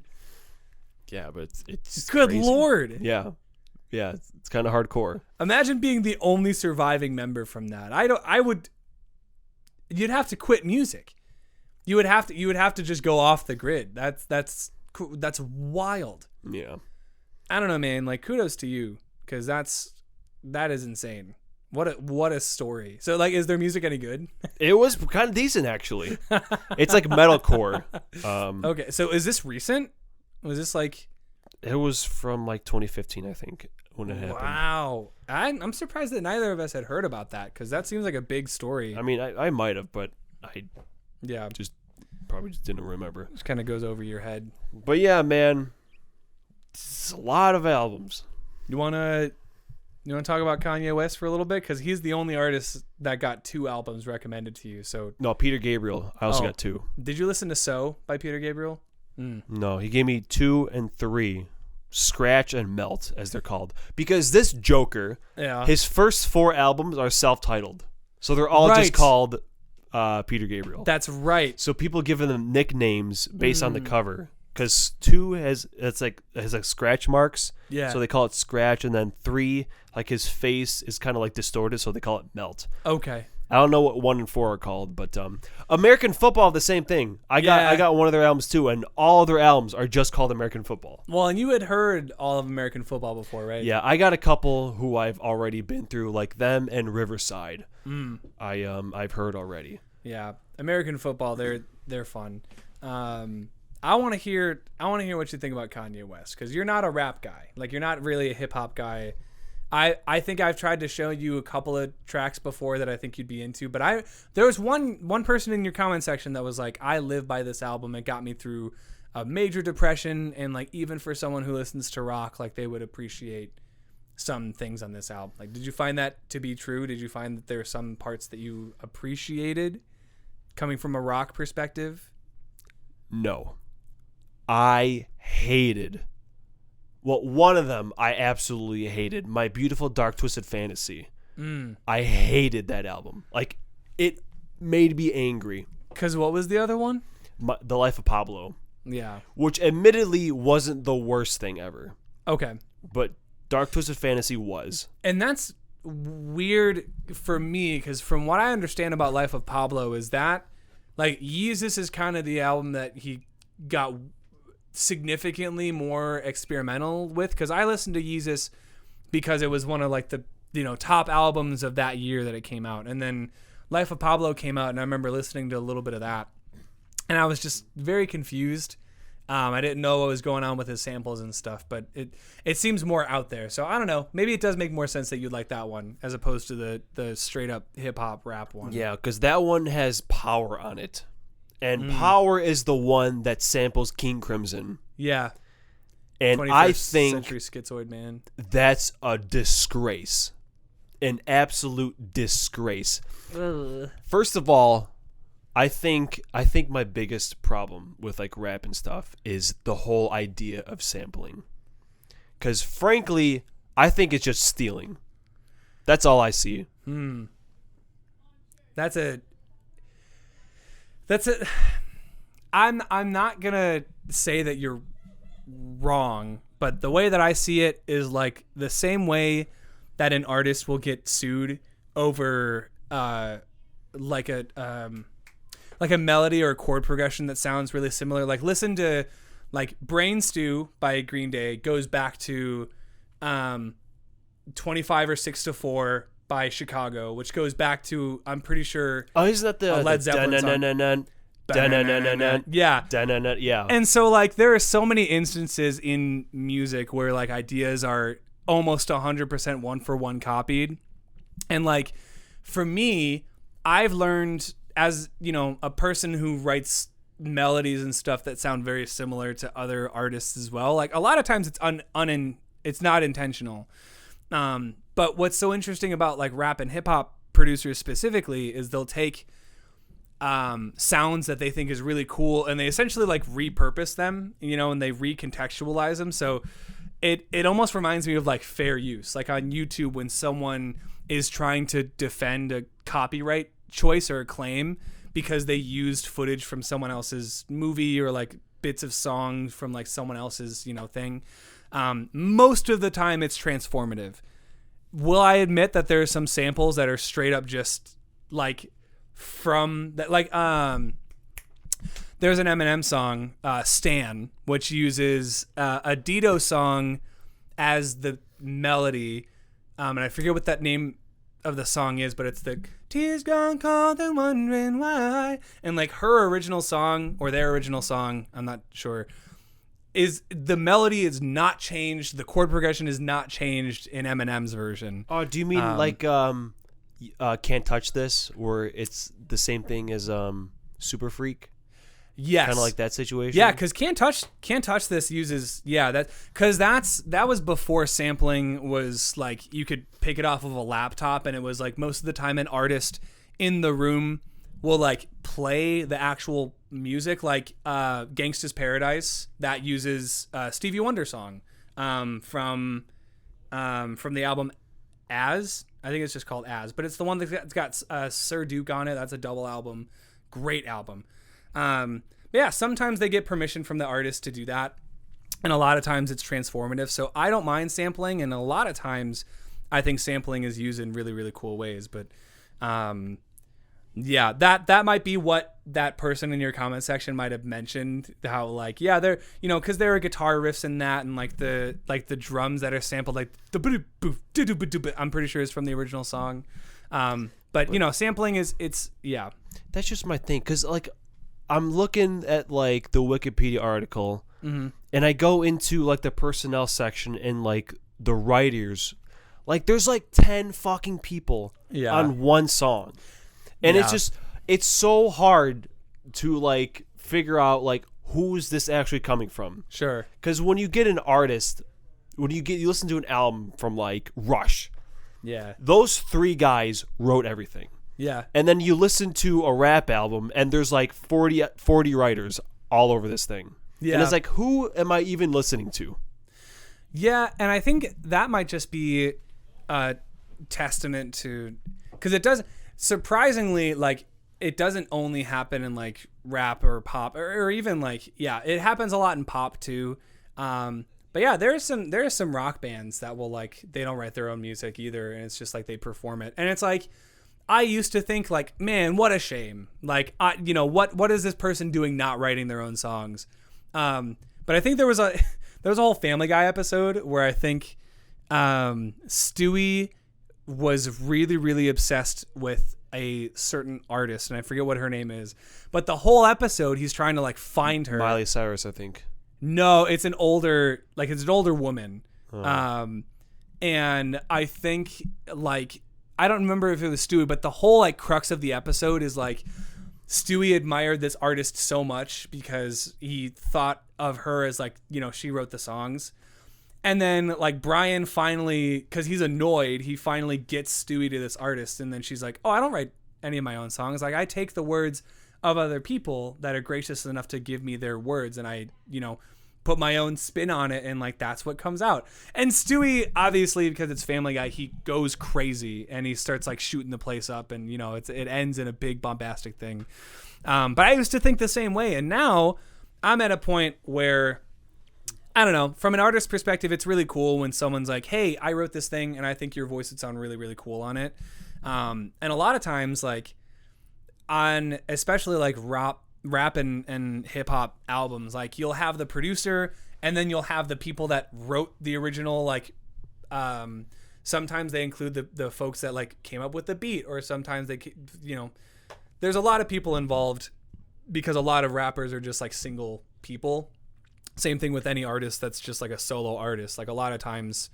Yeah, but it's Good crazy. Lord. Yeah, it's kind of hardcore. Imagine being the only surviving member from that. You'd have to quit music. You would have to just go off the grid. That's wild. Yeah. I don't know, man. Like, kudos to you, because that is insane. What a story. So, like, is their music any good? It was kind of decent, actually. It's like metalcore. Okay, so is this recent? Was this like? It was from like 2015, I think, when it happened. Wow, I'm surprised that neither of us had heard about that, because that seems like a big story. I mean, I might have, but I Yeah, probably just didn't remember. just kind of goes over your head. But yeah, man, it's a lot of albums. You wanna talk about Kanye West for a little bit, because he's the only artist that got 2 albums recommended to you. So No, Peter Gabriel. I also got 2. did you listen to "So" by Peter Gabriel? No, he gave me 2 and 3. Scratch and Melt, as they're called. Because this Joker, Yeah. his first 4 albums are self-titled. So they're all Right. just called Peter Gabriel. That's right. So people giving them nicknames based on the cover. Because 2 has like scratch marks. Yeah. So they call it Scratch. And then 3, like his face is kind of like distorted. So they call it Melt. Okay. I don't know what 1 and 4 are called, but American Football, the same thing. I got one of their albums too, and all their albums are just called American Football. Well, and you had heard all of American Football before, right? Yeah, I got a couple who I've already been through, like them and Riverside. I've heard already. Yeah. American Football, they're fun. I want to hear what you think about Kanye West, because you're not a rap guy. Like, you're not really a hip hop guy. I think I've tried to show you a couple of tracks before that I think you'd be into, but there was one person in your comment section that was like, I live by this album. It got me through a major depression, and like, even for someone who listens to rock, like, they would appreciate some things on this album. Like, did you find that to be true? Did you find that there are some parts that you appreciated coming from a rock perspective? No. I hated. Well, one of them I absolutely hated. My Beautiful Dark Twisted Fantasy. I hated that album. Like, it made me angry. Because what was the other one? The Life of Pablo. Yeah. Which admittedly wasn't the worst thing ever. Okay. But Dark Twisted Fantasy was. And that's weird for me, because from what I understand about Life of Pablo is that, like, Yeezus is kind of the album that he got significantly more experimental with, because I listened to Yeezus because it was one of like the top albums of that year that it came out, and then Life of Pablo came out, and I remember listening to a little bit of that, and I was just very confused. I didn't know what was going on with his samples and stuff, but it seems more out there. So I don't know. Maybe it does make more sense that you'd like that one as opposed to the straight up hip hop rap one. Yeah, because that one has Power on it. And Power is the one that samples King Crimson. Yeah. And I think century schizoid man. That's a disgrace. An absolute disgrace. First of all, I think my biggest problem with like rap and stuff is the whole idea of sampling. Cuz frankly, I think it's just stealing. That's all I see. I'm not gonna say that you're wrong, but the way that I see it is like the same way that an artist will get sued over like a melody or a chord progression that sounds really similar. Like, listen to like Brain Stew by Green Day goes back to 25 or 6 to 4 by Chicago, which goes back to, I'm pretty sure, isn't that the Led Zeppelin song? Yeah. Yeah. And so like there are so many instances in music where like ideas are almost 100% one for one copied. And like, for me, I've learned as, you know, a person who writes melodies and stuff that sound very similar to other artists as well. Like a lot of times it's it's not intentional. But what's so interesting about like rap and hip hop producers specifically is they'll take sounds that they think is really cool and they essentially like repurpose them, you know, and they recontextualize them. So it almost reminds me of like fair use, like on YouTube when someone is trying to defend a copyright choice or a claim because they used footage from someone else's movie or like bits of songs from like someone else's, you know, thing. Most of the time it's transformative. Will I admit that there are some samples that are straight up just like from that, like there's an Eminem song, Stan, which uses a Dido song as the melody, and I forget what that name of the song is, but it's the tears gone cold and wondering why, and like her original song or their original song, I'm not sure, is the melody is not changed, the chord progression is not changed in Eminem's version. Oh, do you mean like Can't Touch This, where it's the same thing as Super Freak? Yes, kind of like that situation. Yeah, because Can't Touch This uses that was before sampling was like you could pick it off of a laptop, and it was like most of the time an artist in the room will like play the actual music, like Gangsta's Paradise that uses Stevie Wonder song from the album As. I think it's just called As, but it's the one that's got Sir Duke on it. That's a double album. Great album. Yeah, sometimes they get permission from the artist to do that, and a lot of times it's transformative. So I don't mind sampling, and a lot of times I think sampling is used in really, really cool ways. But yeah, that might be what that person in your comment section might have mentioned. How like, yeah, they're, you know, because there are guitar riffs in that, and like the drums that are sampled, like I'm pretty sure is from the original song. But you know, sampling it's yeah. That's just my thing, because like I'm looking at like the Wikipedia article, and I go into like the personnel section and like the writers, like there's like 10 fucking people on one song. And it's so hard to like figure out like who's this actually coming from. Sure. Because when you get an artist, you listen to an album from like Rush. Yeah. Those 3 guys wrote everything. Yeah. And then you listen to a rap album and there's like 40 writers all over this thing. Yeah. And it's like, who am I even listening to? Yeah, and I think that might just be a testament to, because it does. Surprisingly, like it doesn't only happen in like rap or pop or even like, yeah, it happens a lot in pop too. But yeah, there are some rock bands that will like, they don't write their own music either, and it's just like they perform it. And it's like, I used to think like, man, what a shame. Like, you know, what is this person doing not writing their own songs? But I think there was a whole Family Guy episode where I think Stewie was really, really obsessed with a certain artist, and I forget what her name is, but the whole episode he's trying to like find her. Miley Cyrus, I think. No, it's an older woman. And I think like, I don't remember if it was Stewie, but the whole like crux of the episode is like Stewie admired this artist so much because he thought of her as like, you know, she wrote the songs. And then like Brian finally, because he's annoyed, he finally gets Stewie to this artist, and then she's like, oh, I don't write any of my own songs. Like I take the words of other people that are gracious enough to give me their words, and I, you know, put my own spin on it, and like that's what comes out. And Stewie, obviously, because it's Family Guy, he goes crazy and he starts like shooting the place up, and you know, it ends in a big bombastic thing. But I used to think the same way, and now I'm at a point where, I don't know, from an artist's perspective, it's really cool when someone's like, hey, I wrote this thing and I think your voice would sound really, really cool on it. And a lot of times, like on especially like rap and hip hop albums, like you'll have the producer and then you'll have the people that wrote the original, like sometimes they include the folks that like came up with the beat, or sometimes they, you know, there's a lot of people involved because a lot of rappers are just like single people. Same thing with any artist that's just like a solo artist. Like a lot of times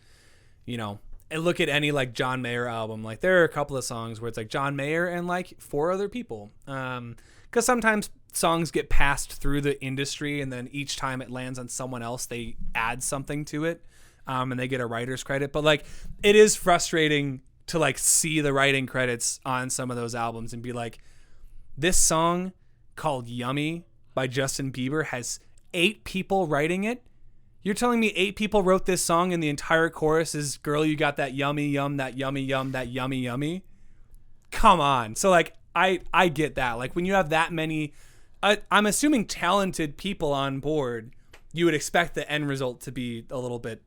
and look at any like John Mayer album. Like there are a couple of songs where it's like John Mayer and like 4 other people. Because sometimes songs get passed through the industry, and then each time it lands on someone else, they add something to it, and they get a writer's credit. But like, it is frustrating to like see the writing credits on some of those albums and be like, this song called Yummy by Justin Bieber has 8 people writing it. You're telling me 8 people wrote this song and the entire chorus is, girl, you got that yummy yum, that yummy yum, that yummy yummy? Come on. So like, I get that. Like when you have that many, I'm assuming talented people on board, you would expect the end result to be a little bit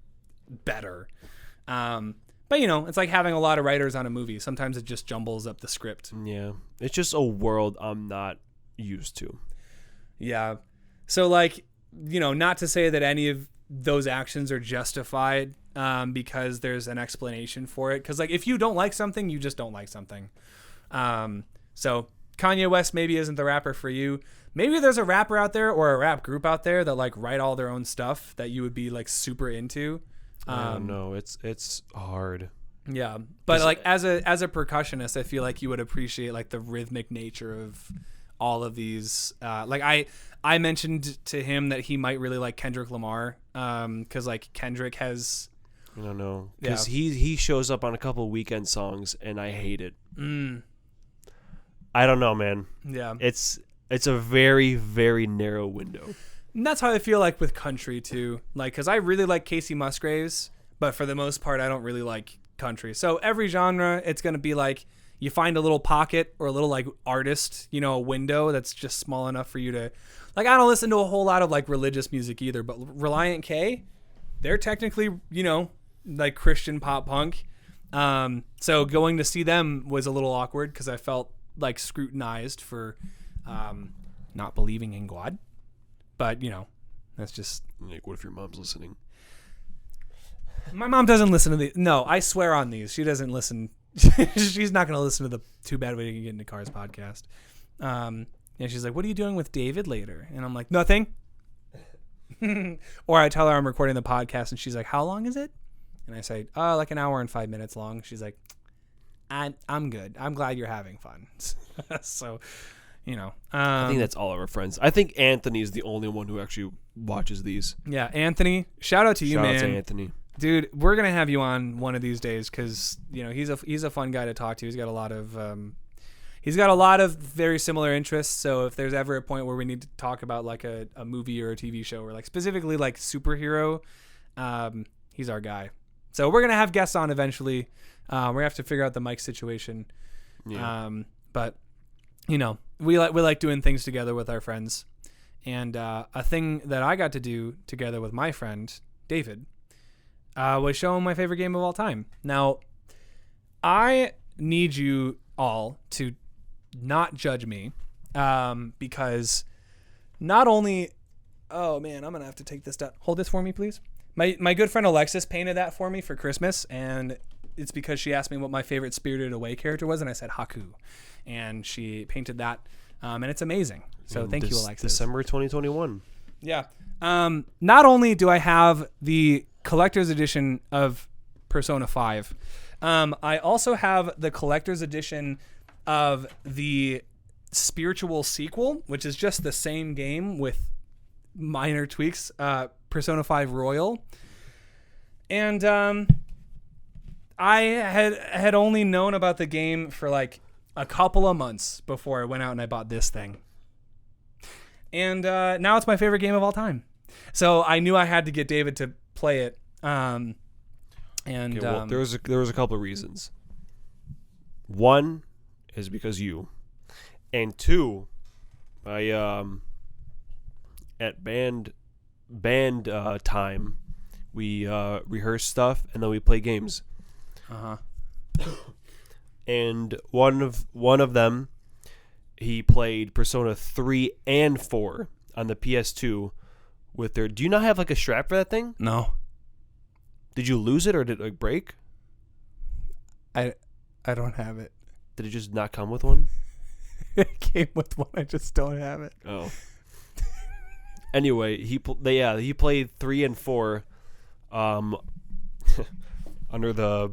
better. But it's like having a lot of writers on a movie. Sometimes it just jumbles up the script. Yeah. It's just a world I'm not used to. Yeah. So like, not to say that any of those actions are justified, because there's an explanation for it. Cause like, if you don't like something, you just don't like something. So Kanye West maybe isn't the rapper for you. Maybe there's a rapper out there or a rap group out there that like write all their own stuff that you would be like super into. No, it's hard. Yeah, but like as a percussionist, I feel like you would appreciate like the rhythmic nature of all of these. Like I mentioned to him that he might really like Kendrick Lamar, because like Kendrick has. I don't know, because he shows up on a couple of Weeknd songs and I hate it. I don't know, man. Yeah, it's a very, very narrow window. And that's how I feel like with country too. Like, cause I really like Casey Musgraves, but for the most part, I don't really like country. So every genre, it's going to be like, you find a little pocket or a little like artist, a window that's just small enough for you to, like, I don't listen to a whole lot of like religious music either, but Reliant K, they're technically, like Christian pop punk. So going to see them was a little awkward because I felt like scrutinized for not believing in God. But, that's just... Like, what if your mom's listening? My mom doesn't listen to these. No, I swear on these. She doesn't listen. She's not going to listen to the Too Bad We Didn't Get Into Cars podcast. And she's like, what are you doing with David later? And I'm like, nothing. Or I tell her I'm recording the podcast, and she's like, how long is it? And I say, like an hour and 5 minutes long. She's like, I'm good. I'm glad you're having fun. So... I think that's all of our friends. I think Anthony's the only one who actually watches these. Yeah, Anthony. Shout out to you, man. Shout out to Anthony. Dude, we're gonna have you on one of these days because he's a fun guy to talk to. He's got a lot of very similar interests. So if there's ever a point where we need to talk about like a movie or a TV show or like specifically like superhero, he's our guy. So we're gonna have guests on eventually. We're gonna have to figure out the mic situation. Yeah. But we like doing things together with our friends, and a thing that I got to do together with my friend David was show him my favorite game of all time. Now, I need you all to not judge me, because not only, oh man, I'm gonna have to take this down. Hold this for me, please. My good friend Alexis painted that for me for Christmas, and it's because she asked me what my favorite Spirited Away character was, and I said Haku. And she painted that, and it's amazing. So thank you, Alexis. December 2021. Yeah. Not only do I have the collector's edition of Persona 5, I also have the collector's edition of the spiritual sequel, which is just the same game with minor tweaks, Persona 5 Royal. And I had only known about the game for like a couple of months before I went out and I bought this thing. And now it's my favorite game of all time. So I knew I had to get David to play it. There was a couple of reasons. One is because you, and two, I at band time we rehearse stuff and then we play games. And one of them, he played Persona 3 and 4 on the PS2 with their... Do you not have like a strap for that thing? No. Did you lose it or did it like break? I don't have it. Did it just not come with one? It came with one. I just don't have it. Oh. Anyway, he played 3 and 4. under the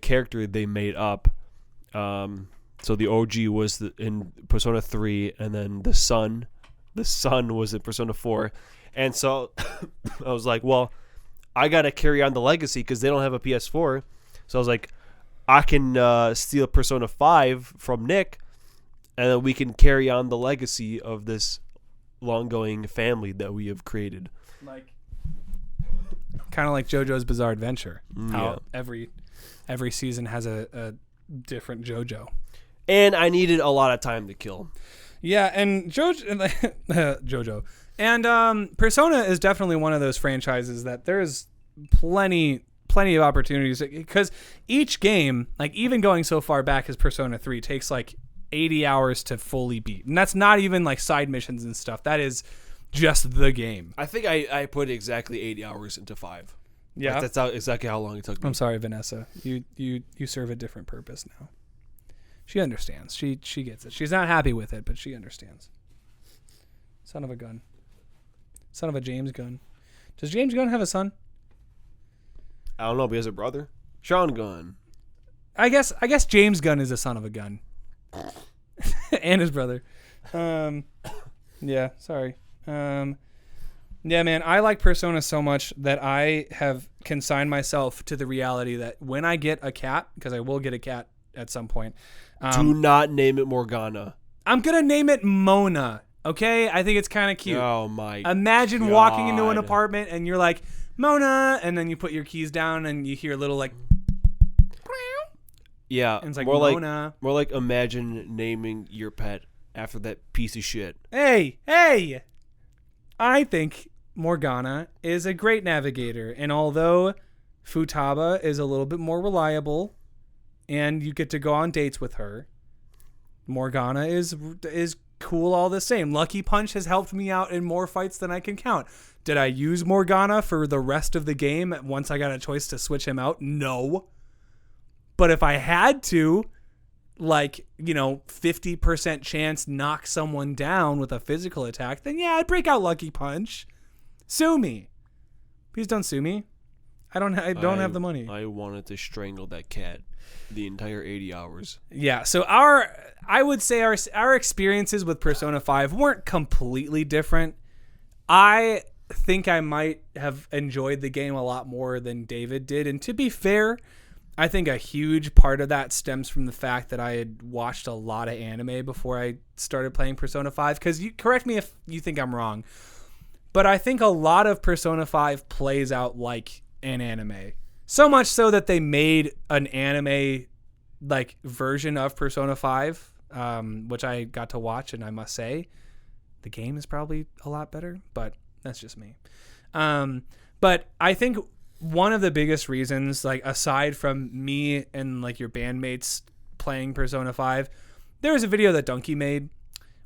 character they made up. So the OG was in Persona 3, and then the son was in Persona 4. And so I was like, well, I got to carry on the legacy because they don't have a PS4. So I was like, I can steal Persona 5 from Nick, and then we can carry on the legacy of this long-going family that we have created. Like, kind of like JoJo's Bizarre Adventure. How Yeah. every season has a different JoJo. And I needed a lot of time to kill. Yeah, and JoJo. And Persona is definitely one of those franchises that there's plenty of opportunities, because each game, like even going so far back as Persona 3, takes like 80 hours to fully beat. And that's not even like side missions and stuff. That is just the game. I think I put exactly 80 hours into 5. Yeah. That's exactly how long it took me. I'm sorry, Vanessa. You serve a different purpose now. She understands. She gets it. She's not happy with it, but she understands. Son of a gun. Son of a James Gunn. Does James Gunn have a son? I don't know, but he has a brother. Sean Gunn. I guess James Gunn is a son of a gun. And his brother. Yeah, sorry. Yeah, man, I like Persona so much that I have consigned myself to the reality that when I get a cat, because I will get a cat at some point. Do not name it Morgana. I'm going to name it Mona, okay? I think it's kind of cute. Oh, my Imagine God. walking into an apartment and you're like, Mona, and then you put your keys down and you hear a little like... Yeah, and it's like, more Mona. more like imagine naming your pet after that piece of shit. Hey! I think Morgana is a great navigator, and although Futaba is a little bit more reliable and you get to go on dates with her, Morgana is cool all the same. Lucky Punch has helped me out in more fights than I can count. Did I use Morgana for the rest of the game once I got a choice to switch him out? No. But if I had to, 50% chance knock someone down with a physical attack, then yeah, I'd break out Lucky Punch. Sue me. Please don't sue me. I don't have the money. I wanted to strangle that cat the entire 80 hours. Yeah, so I would say our experiences with Persona 5 weren't completely different. I think I might have enjoyed the game a lot more than David did, and to be fair, I think a huge part of that stems from the fact that I had watched a lot of anime before I started playing Persona 5, because you correct me if you think I'm wrong, but I think a lot of Persona 5 plays out like an anime. So much so that they made an anime version of Persona 5, which I got to watch, and I must say the game is probably a lot better, but that's just me. But I think one of the biggest reasons, aside from me and your bandmates playing Persona 5, there was a video that Donkey made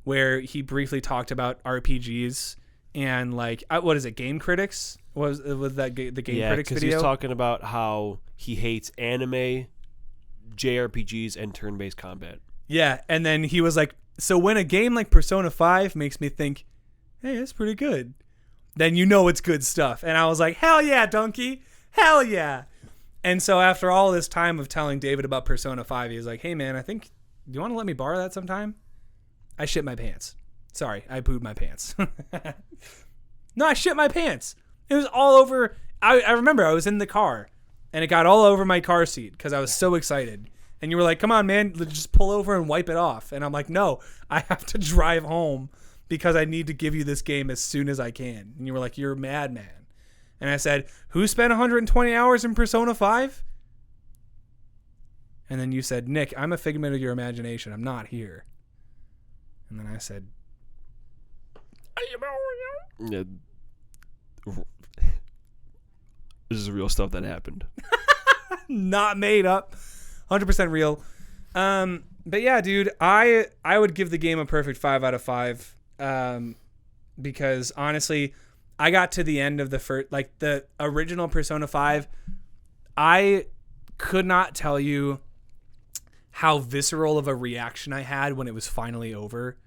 where he briefly talked about RPGs and what is it, Game Critics? Was that the Game Critics video? Yeah, because he's talking about how he hates anime, JRPGs, and turn-based combat. Yeah, and then he was like, so when a game like Persona 5 makes me think, hey, that's pretty good, then you know it's good stuff. And I was like, hell yeah, Donkey. Hell yeah. And so after all this time of telling David about Persona 5, he was like, hey, man, do you want to let me borrow that sometime? I shit my pants. Sorry, I pooed my pants. No, I shit my pants. It was all over. I remember I was in the car, and it got all over my car seat because I was so excited. And you were like, come on, man, just pull over and wipe it off. And I'm like, no, I have to drive home because I need to give you this game as soon as I can. And you were like, you're a madman. And I said, who spent 120 hours in Persona 5? And then you said, Nick, I'm a figment of your imagination. I'm not here. And then I said, yeah, this is real stuff that happened. Not made up. 100% real. But yeah, dude, I would give the game a perfect 5 out of 5. Because honestly, I got to the end of the first, the original Persona 5. I could not tell you how visceral of a reaction I had when it was finally over.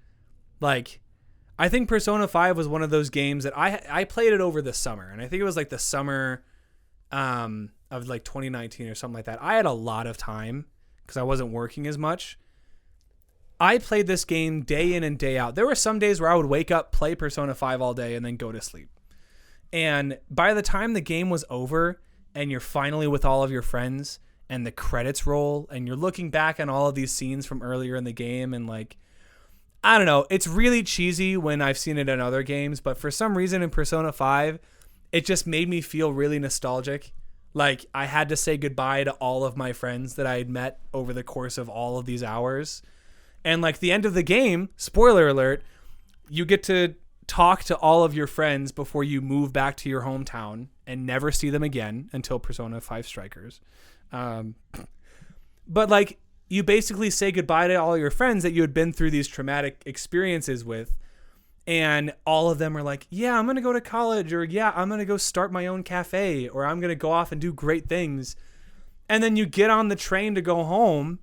I think Persona 5 was one of those games that I played it over the summer, and I think it was the summer of like 2019 or something like that. I had a lot of time because I wasn't working as much. I played this game day in and day out. There were some days where I would wake up, play Persona 5 all day, and then go to sleep. And by the time the game was over and you're finally with all of your friends and the credits roll and you're looking back on all of these scenes from earlier in the game and like, I don't know, it's really cheesy when I've seen it in other games, but for some reason in Persona 5, it just made me feel really nostalgic. Like I had to say goodbye to all of my friends that I had met over the course of all of these hours. And like the end of the game, spoiler alert, you get to talk to all of your friends before you move back to your hometown and never see them again until Persona 5 Strikers. But like you basically say goodbye to all your friends that you had been through these traumatic experiences with. And all of them are like, yeah, I'm going to go to college, or yeah, I'm going to go start my own cafe, or I'm going to go off and do great things. And then you get on the train to go home.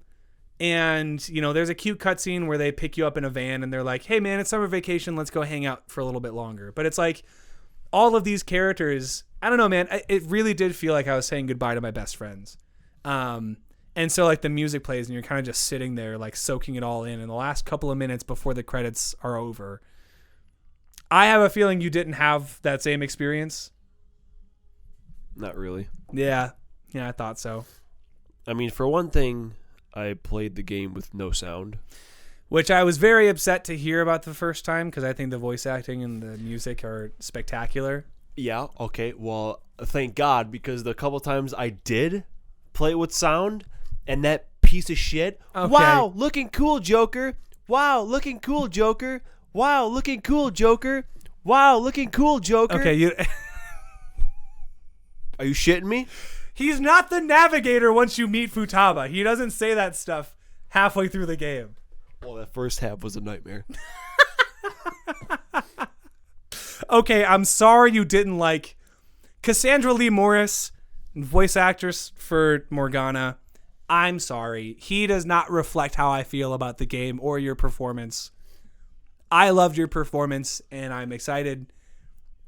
And, you know, there's a cute cutscene where they pick you up in a van and they're like, hey, man, it's summer vacation. Let's go hang out for a little bit longer. But it's like all of these characters, I don't know, man. It really did feel like I was saying goodbye to my best friends. And so like the music plays and you're kind of just sitting there like soaking it all in the last couple of minutes before the credits are over. I have a feeling you didn't have that same experience. Not really. Yeah, I thought so. I mean, for one thing, I played the game with no sound. Which I was very upset to hear about the first time because I think the voice acting and the music are spectacular. Yeah, okay. Well, thank God, because the couple times I did play it with sound and that piece of shit. Okay. Wow, looking cool, Joker. Wow, looking cool, Joker. Wow, looking cool, Joker. Wow, looking cool, Joker. Okay, Are you shitting me? He's not the navigator once you meet Futaba. He doesn't say that stuff halfway through the game. Well, that first half was a nightmare. Okay, I'm sorry you didn't like Cassandra Lee Morris, voice actress for Morgana. I'm sorry. He does not reflect how I feel about the game or your performance. I loved your performance, and I'm excited.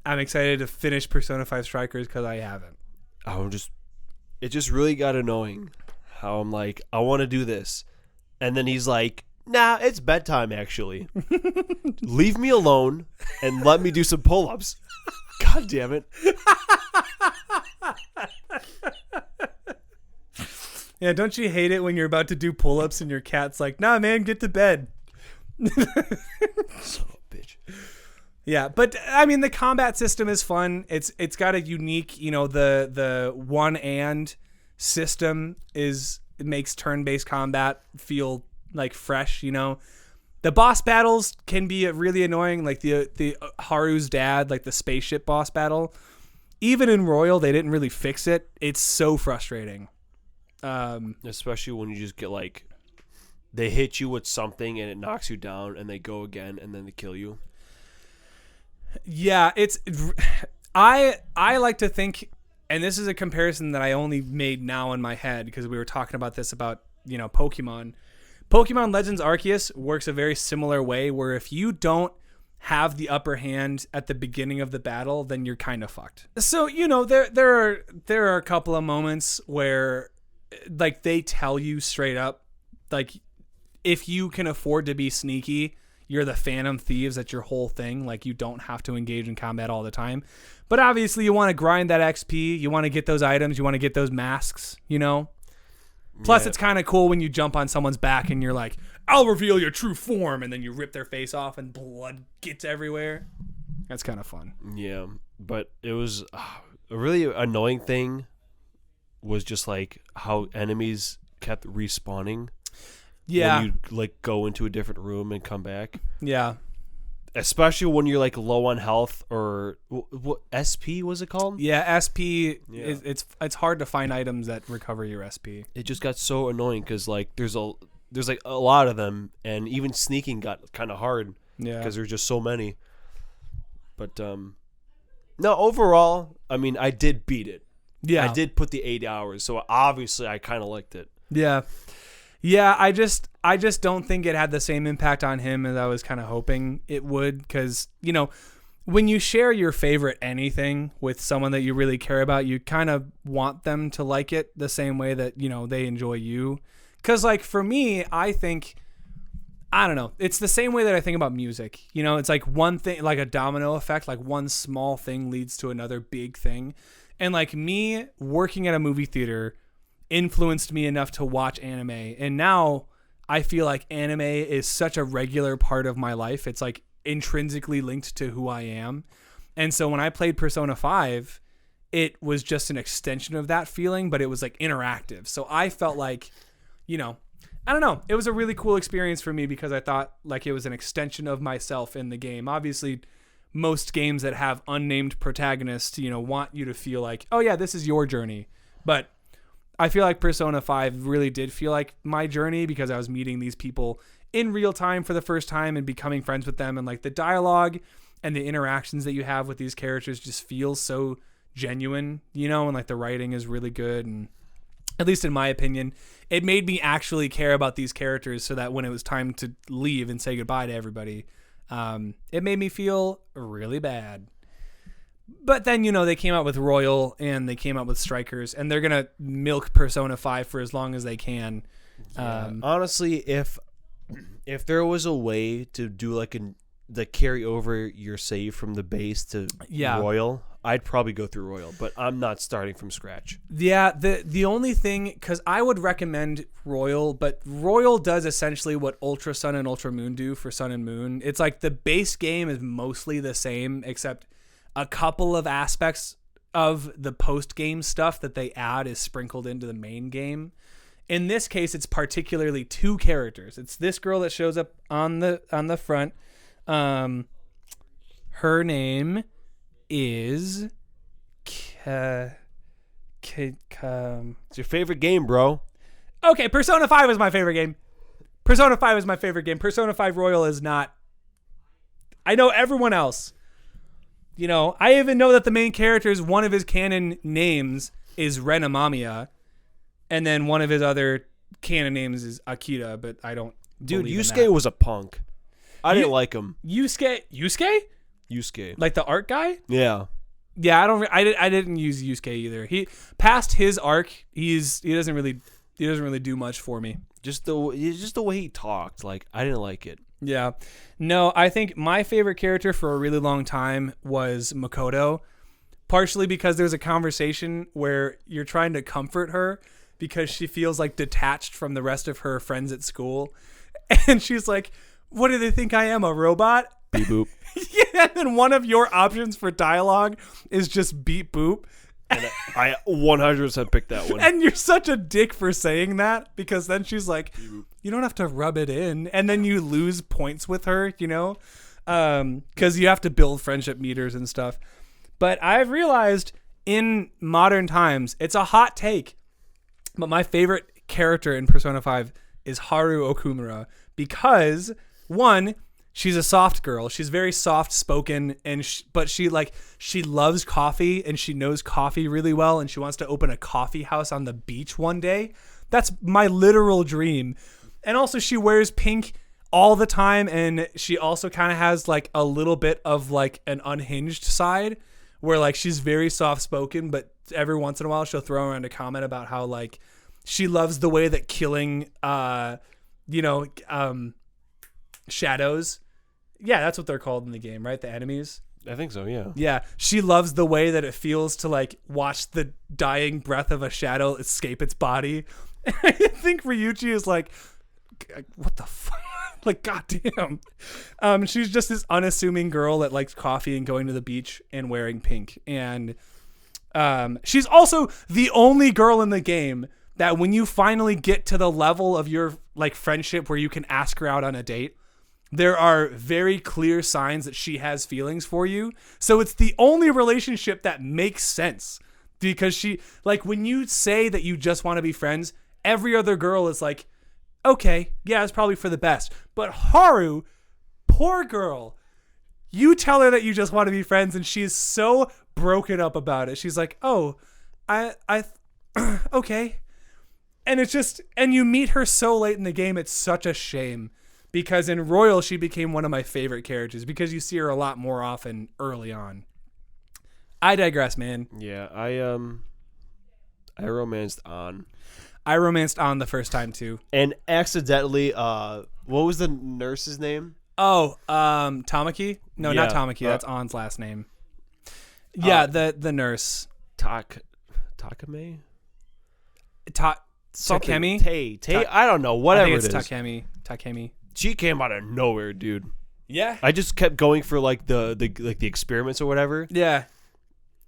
I'm excited to finish Persona 5 Strikers because I haven't. It just really got annoying how I'm like, I want to do this. And then he's like, nah, it's bedtime, actually. Leave me alone and let me do some pull-ups. God damn it. Yeah, don't you hate it when you're about to do pull-ups and your cat's like, nah, man, get to bed. Son of a bitch. Yeah, but I mean the combat system is fun. It's got a unique, you know, the one and system it makes turn-based combat feel like fresh, you know. The boss battles can be really annoying, like the Haru's dad, like the spaceship boss battle. Even in Royal, they didn't really fix it. It's so frustrating. Especially when you just get like they hit you with something and it knocks you down and they go again and then they kill you. Yeah, I like to think, and this is a comparison that I only made now in my head because we were talking about this about, you know, Pokemon. Pokemon Legends Arceus works a very similar way where if you don't have the upper hand at the beginning of the battle, then you're kind of fucked. So, you know, there are a couple of moments where like they tell you straight up, like if you can afford to be sneaky, you're the Phantom Thieves. That's your whole thing. Like you don't have to engage in combat all the time. But obviously you want to grind that XP. You want to get those items. You want to get those masks, you know? Plus it's kind of cool when you jump on someone's back and you're like, I'll reveal your true form. And then you rip their face off and blood gets everywhere. That's kind of fun. Yeah. But it was a really annoying thing was just like how enemies kept respawning. Yeah. When you like go into a different room and come back. Yeah. Especially when you're like low on health or what SP was it called? Yeah, SP. Yeah. It's hard to find items that recover your SP. It just got so annoying because like there's like a lot of them, and even sneaking got kind of hard. Yeah, because there's just so many. But no, overall, I mean, I did beat it. Yeah, I did put the 8 hours, so obviously I kind of liked it. Yeah. Yeah, I just don't think it had the same impact on him as I was kind of hoping it would because, you know, when you share your favorite anything with someone that you really care about, you kind of want them to like it the same way that, they enjoy you. Because, like, for me, I think, I don't know, it's the same way that I think about music. It's like one thing, like a domino effect, like one small thing leads to another big thing. And, like, me working at a movie theater influenced me enough to watch anime. And now I feel like anime is such a regular part of my life. It's, like, intrinsically linked to who I am. And so when I played Persona 5, it was just an extension of that feeling, but it was, like, interactive. So I felt like, I don't know. It was a really cool experience for me because I thought like it was an extension of myself in the game. Obviously, most games that have unnamed protagonists, want you to feel like, oh yeah, this is your journey. But I feel like Persona 5 really did feel like my journey because I was meeting these people in real time for the first time and becoming friends with them. And like the dialogue and the interactions that you have with these characters just feels so genuine, and like the writing is really good. And at least in my opinion, it made me actually care about these characters so that when it was time to leave and say goodbye to everybody, it made me feel really bad. But then, they came out with Royal and they came out with Strikers, and they're going to milk Persona 5 for as long as they can. Honestly, if there was a way to do like the carry over your save from the base to Royal, I'd probably go through Royal, but I'm not starting from scratch. Yeah, the only thing, because I would recommend Royal, but Royal does essentially what Ultra Sun and Ultra Moon do for Sun and Moon. It's like the base game is mostly the same, except a couple of aspects of the post-game stuff that they add is sprinkled into the main game. In this case, it's particularly two characters. It's this girl that shows up on the front. Her name is it's your favorite game, bro. Okay, Persona 5 is my favorite game. Persona 5 Royal is not. I know everyone else. I even know that the main character's one of his canon names is Ren Amamiya, and then one of his other canon names is Akira, but I don't. Dude, Yusuke was a punk. I didn't like him. Yusuke? Like the art guy? Yeah. Yeah, I didn't use Yusuke either. He past his arc, he doesn't really do much for me. Just the way he talked, like I didn't like it. Yeah. No, I think my favorite character for a really long time was Makoto, partially because there's a conversation where you're trying to comfort her because she feels like detached from the rest of her friends at school. And she's like, "What do they think I am, a robot?" Beep boop. Yeah, and then one of your options for dialogue is just beep boop. And I 100% picked that one. And you're such a dick for saying that because then she's like, you don't have to rub it in. And then you lose points with her, because you have to build friendship meters and stuff. But I've realized in modern times, it's a hot take, but my favorite character in Persona 5 is Haru Okumura because, one, she's a soft girl. She's very soft spoken, but she loves coffee and she knows coffee really well, and she wants to open a coffee house on the beach one day. That's my literal dream. And also she wears pink all the time, and she also kind of has like a little bit of like an unhinged side where like she's very soft spoken, but every once in a while she'll throw around a comment about how like she loves the way that killing shadows. Yeah, that's what they're called in the game, right? The enemies. I think so, yeah. Yeah, she loves the way that it feels to like watch the dying breath of a shadow escape its body. I think Ryuichi is like, what the fuck? Like, goddamn. She's just this unassuming girl that likes coffee and going to the beach and wearing pink. And she's also the only girl in the game that when you finally get to the level of your like friendship where you can ask her out on a date, there are very clear signs that she has feelings for you. So it's the only relationship that makes sense because she, like, when you say that you just want to be friends, every other girl is like, okay, yeah, it's probably for the best. But Haru, poor girl, you tell her that you just want to be friends and she's so broken up about it. She's like, oh, I okay. And it's just, and you meet her so late in the game, it's such a shame. because in Royal she became one of my favorite characters because you see her a lot more often early on. I digress, man. Yeah, I romanced on. I romanced on the first time too. And accidentally, what was the nurse's name? Oh, Tamaki? No, Yeah, not Tamaki. That's On's last name. Yeah, the nurse. Takame? Takemi? Tay. I don't know. Whatever I think it it's is. Takemi. She came out of nowhere, dude. Yeah. I just kept going for like the experiments or whatever. Yeah.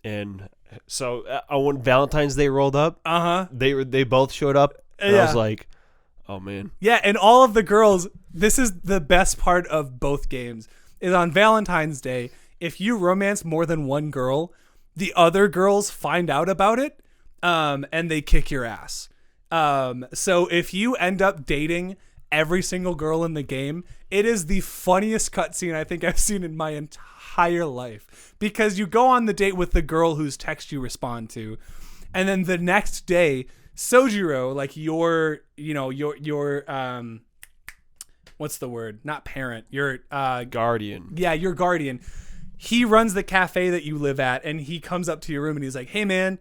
And so when Valentine's Day rolled up, they both showed up, and I was like, oh man. Yeah, and all of the girls. This is the best part of both games. Is on Valentine's Day, if you romance more than one girl, the other girls find out about it, and they kick your ass. So if you end up dating every single girl in the game, it is the funniest cutscene I think I've seen in my entire life, because you go on the date with the girl whose text you respond to, and then the next day, Sojiro, like your what's the word? Not parent. Your guardian. Yeah, your guardian. He runs the cafe that you live at, and he comes up to your room and he's like, "Hey man,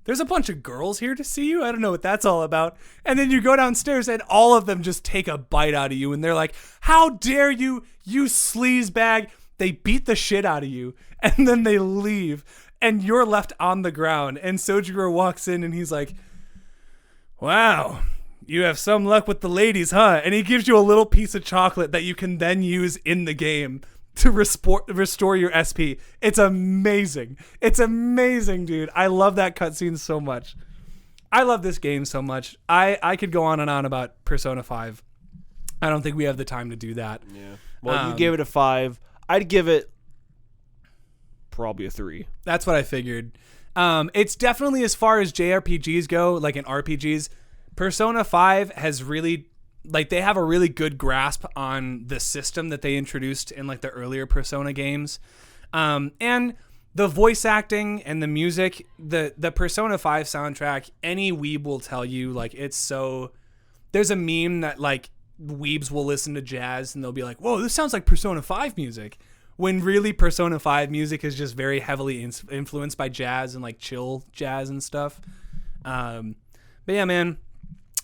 there's a bunch of girls here to see you. I don't know what that's all about." And then you go downstairs and all of them just take a bite out of you, and they're like, "How dare you, you sleaze bag." They beat the shit out of you, and then they leave, and you're left on the ground. And Sojiro walks in and he's like, "Wow, you have some luck with the ladies, huh?" And he gives you a little piece of chocolate that you can then use in the game to restore your SP. It's amazing. It's amazing, dude. I love that cutscene so much. I love this game so much. I could go on and on about Persona 5. I don't think we have the time to do that. Yeah. Well, you gave it a 5. I'd give it probably a 3. That's what I figured. It's definitely, as far as JRPGs go, like in RPGs, Persona 5 has really, like, they have a really good grasp on the system that they introduced in like the earlier Persona games. And the voice acting and the music, the Persona 5 soundtrack, any weeb will tell you, like, it's so, there's a meme that like weebs will listen to jazz and they'll be like, "Whoa, this sounds like Persona 5 music." When really Persona 5 music is just very heavily influenced by jazz and like chill jazz and stuff. But yeah, man,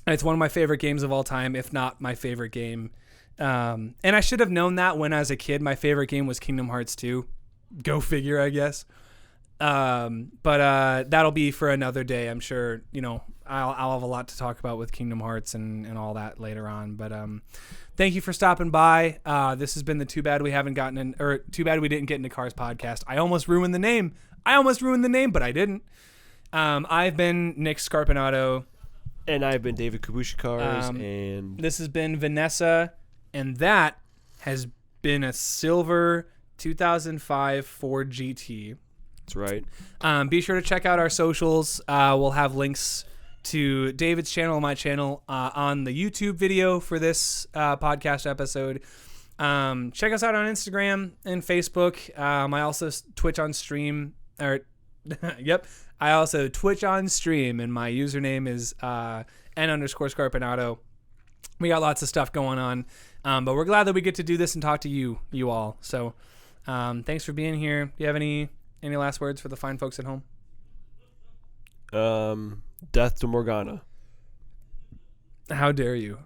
it's one of my favorite games of all time, if not my favorite game. And I should have known that when I was a kid. My favorite game was Kingdom Hearts 2. Go figure, I guess. But that'll be for another day. I'm sure, I'll have a lot to talk about with Kingdom Hearts and all that later on. But thank you for stopping by. This has been the Too Bad We Didn't Get Into Cars podcast. I almost ruined the name, but I didn't. I've been Nick Scarpinato. And I've been David Kabushikars. And this has been Vanessa. And that has been a silver 2005 Ford GT. That's right. Be sure to check out our socials. We'll have links to David's channel and my channel on the YouTube video for this podcast episode. Check us out on Instagram and Facebook. I also Twitch on stream. Yep. I also Twitch on stream, and my username is N_Scarpinato. We got lots of stuff going on, but we're glad that we get to do this and talk to you all. So thanks for being here. Do you have any last words for the fine folks at home? Death to Morgana. How dare you?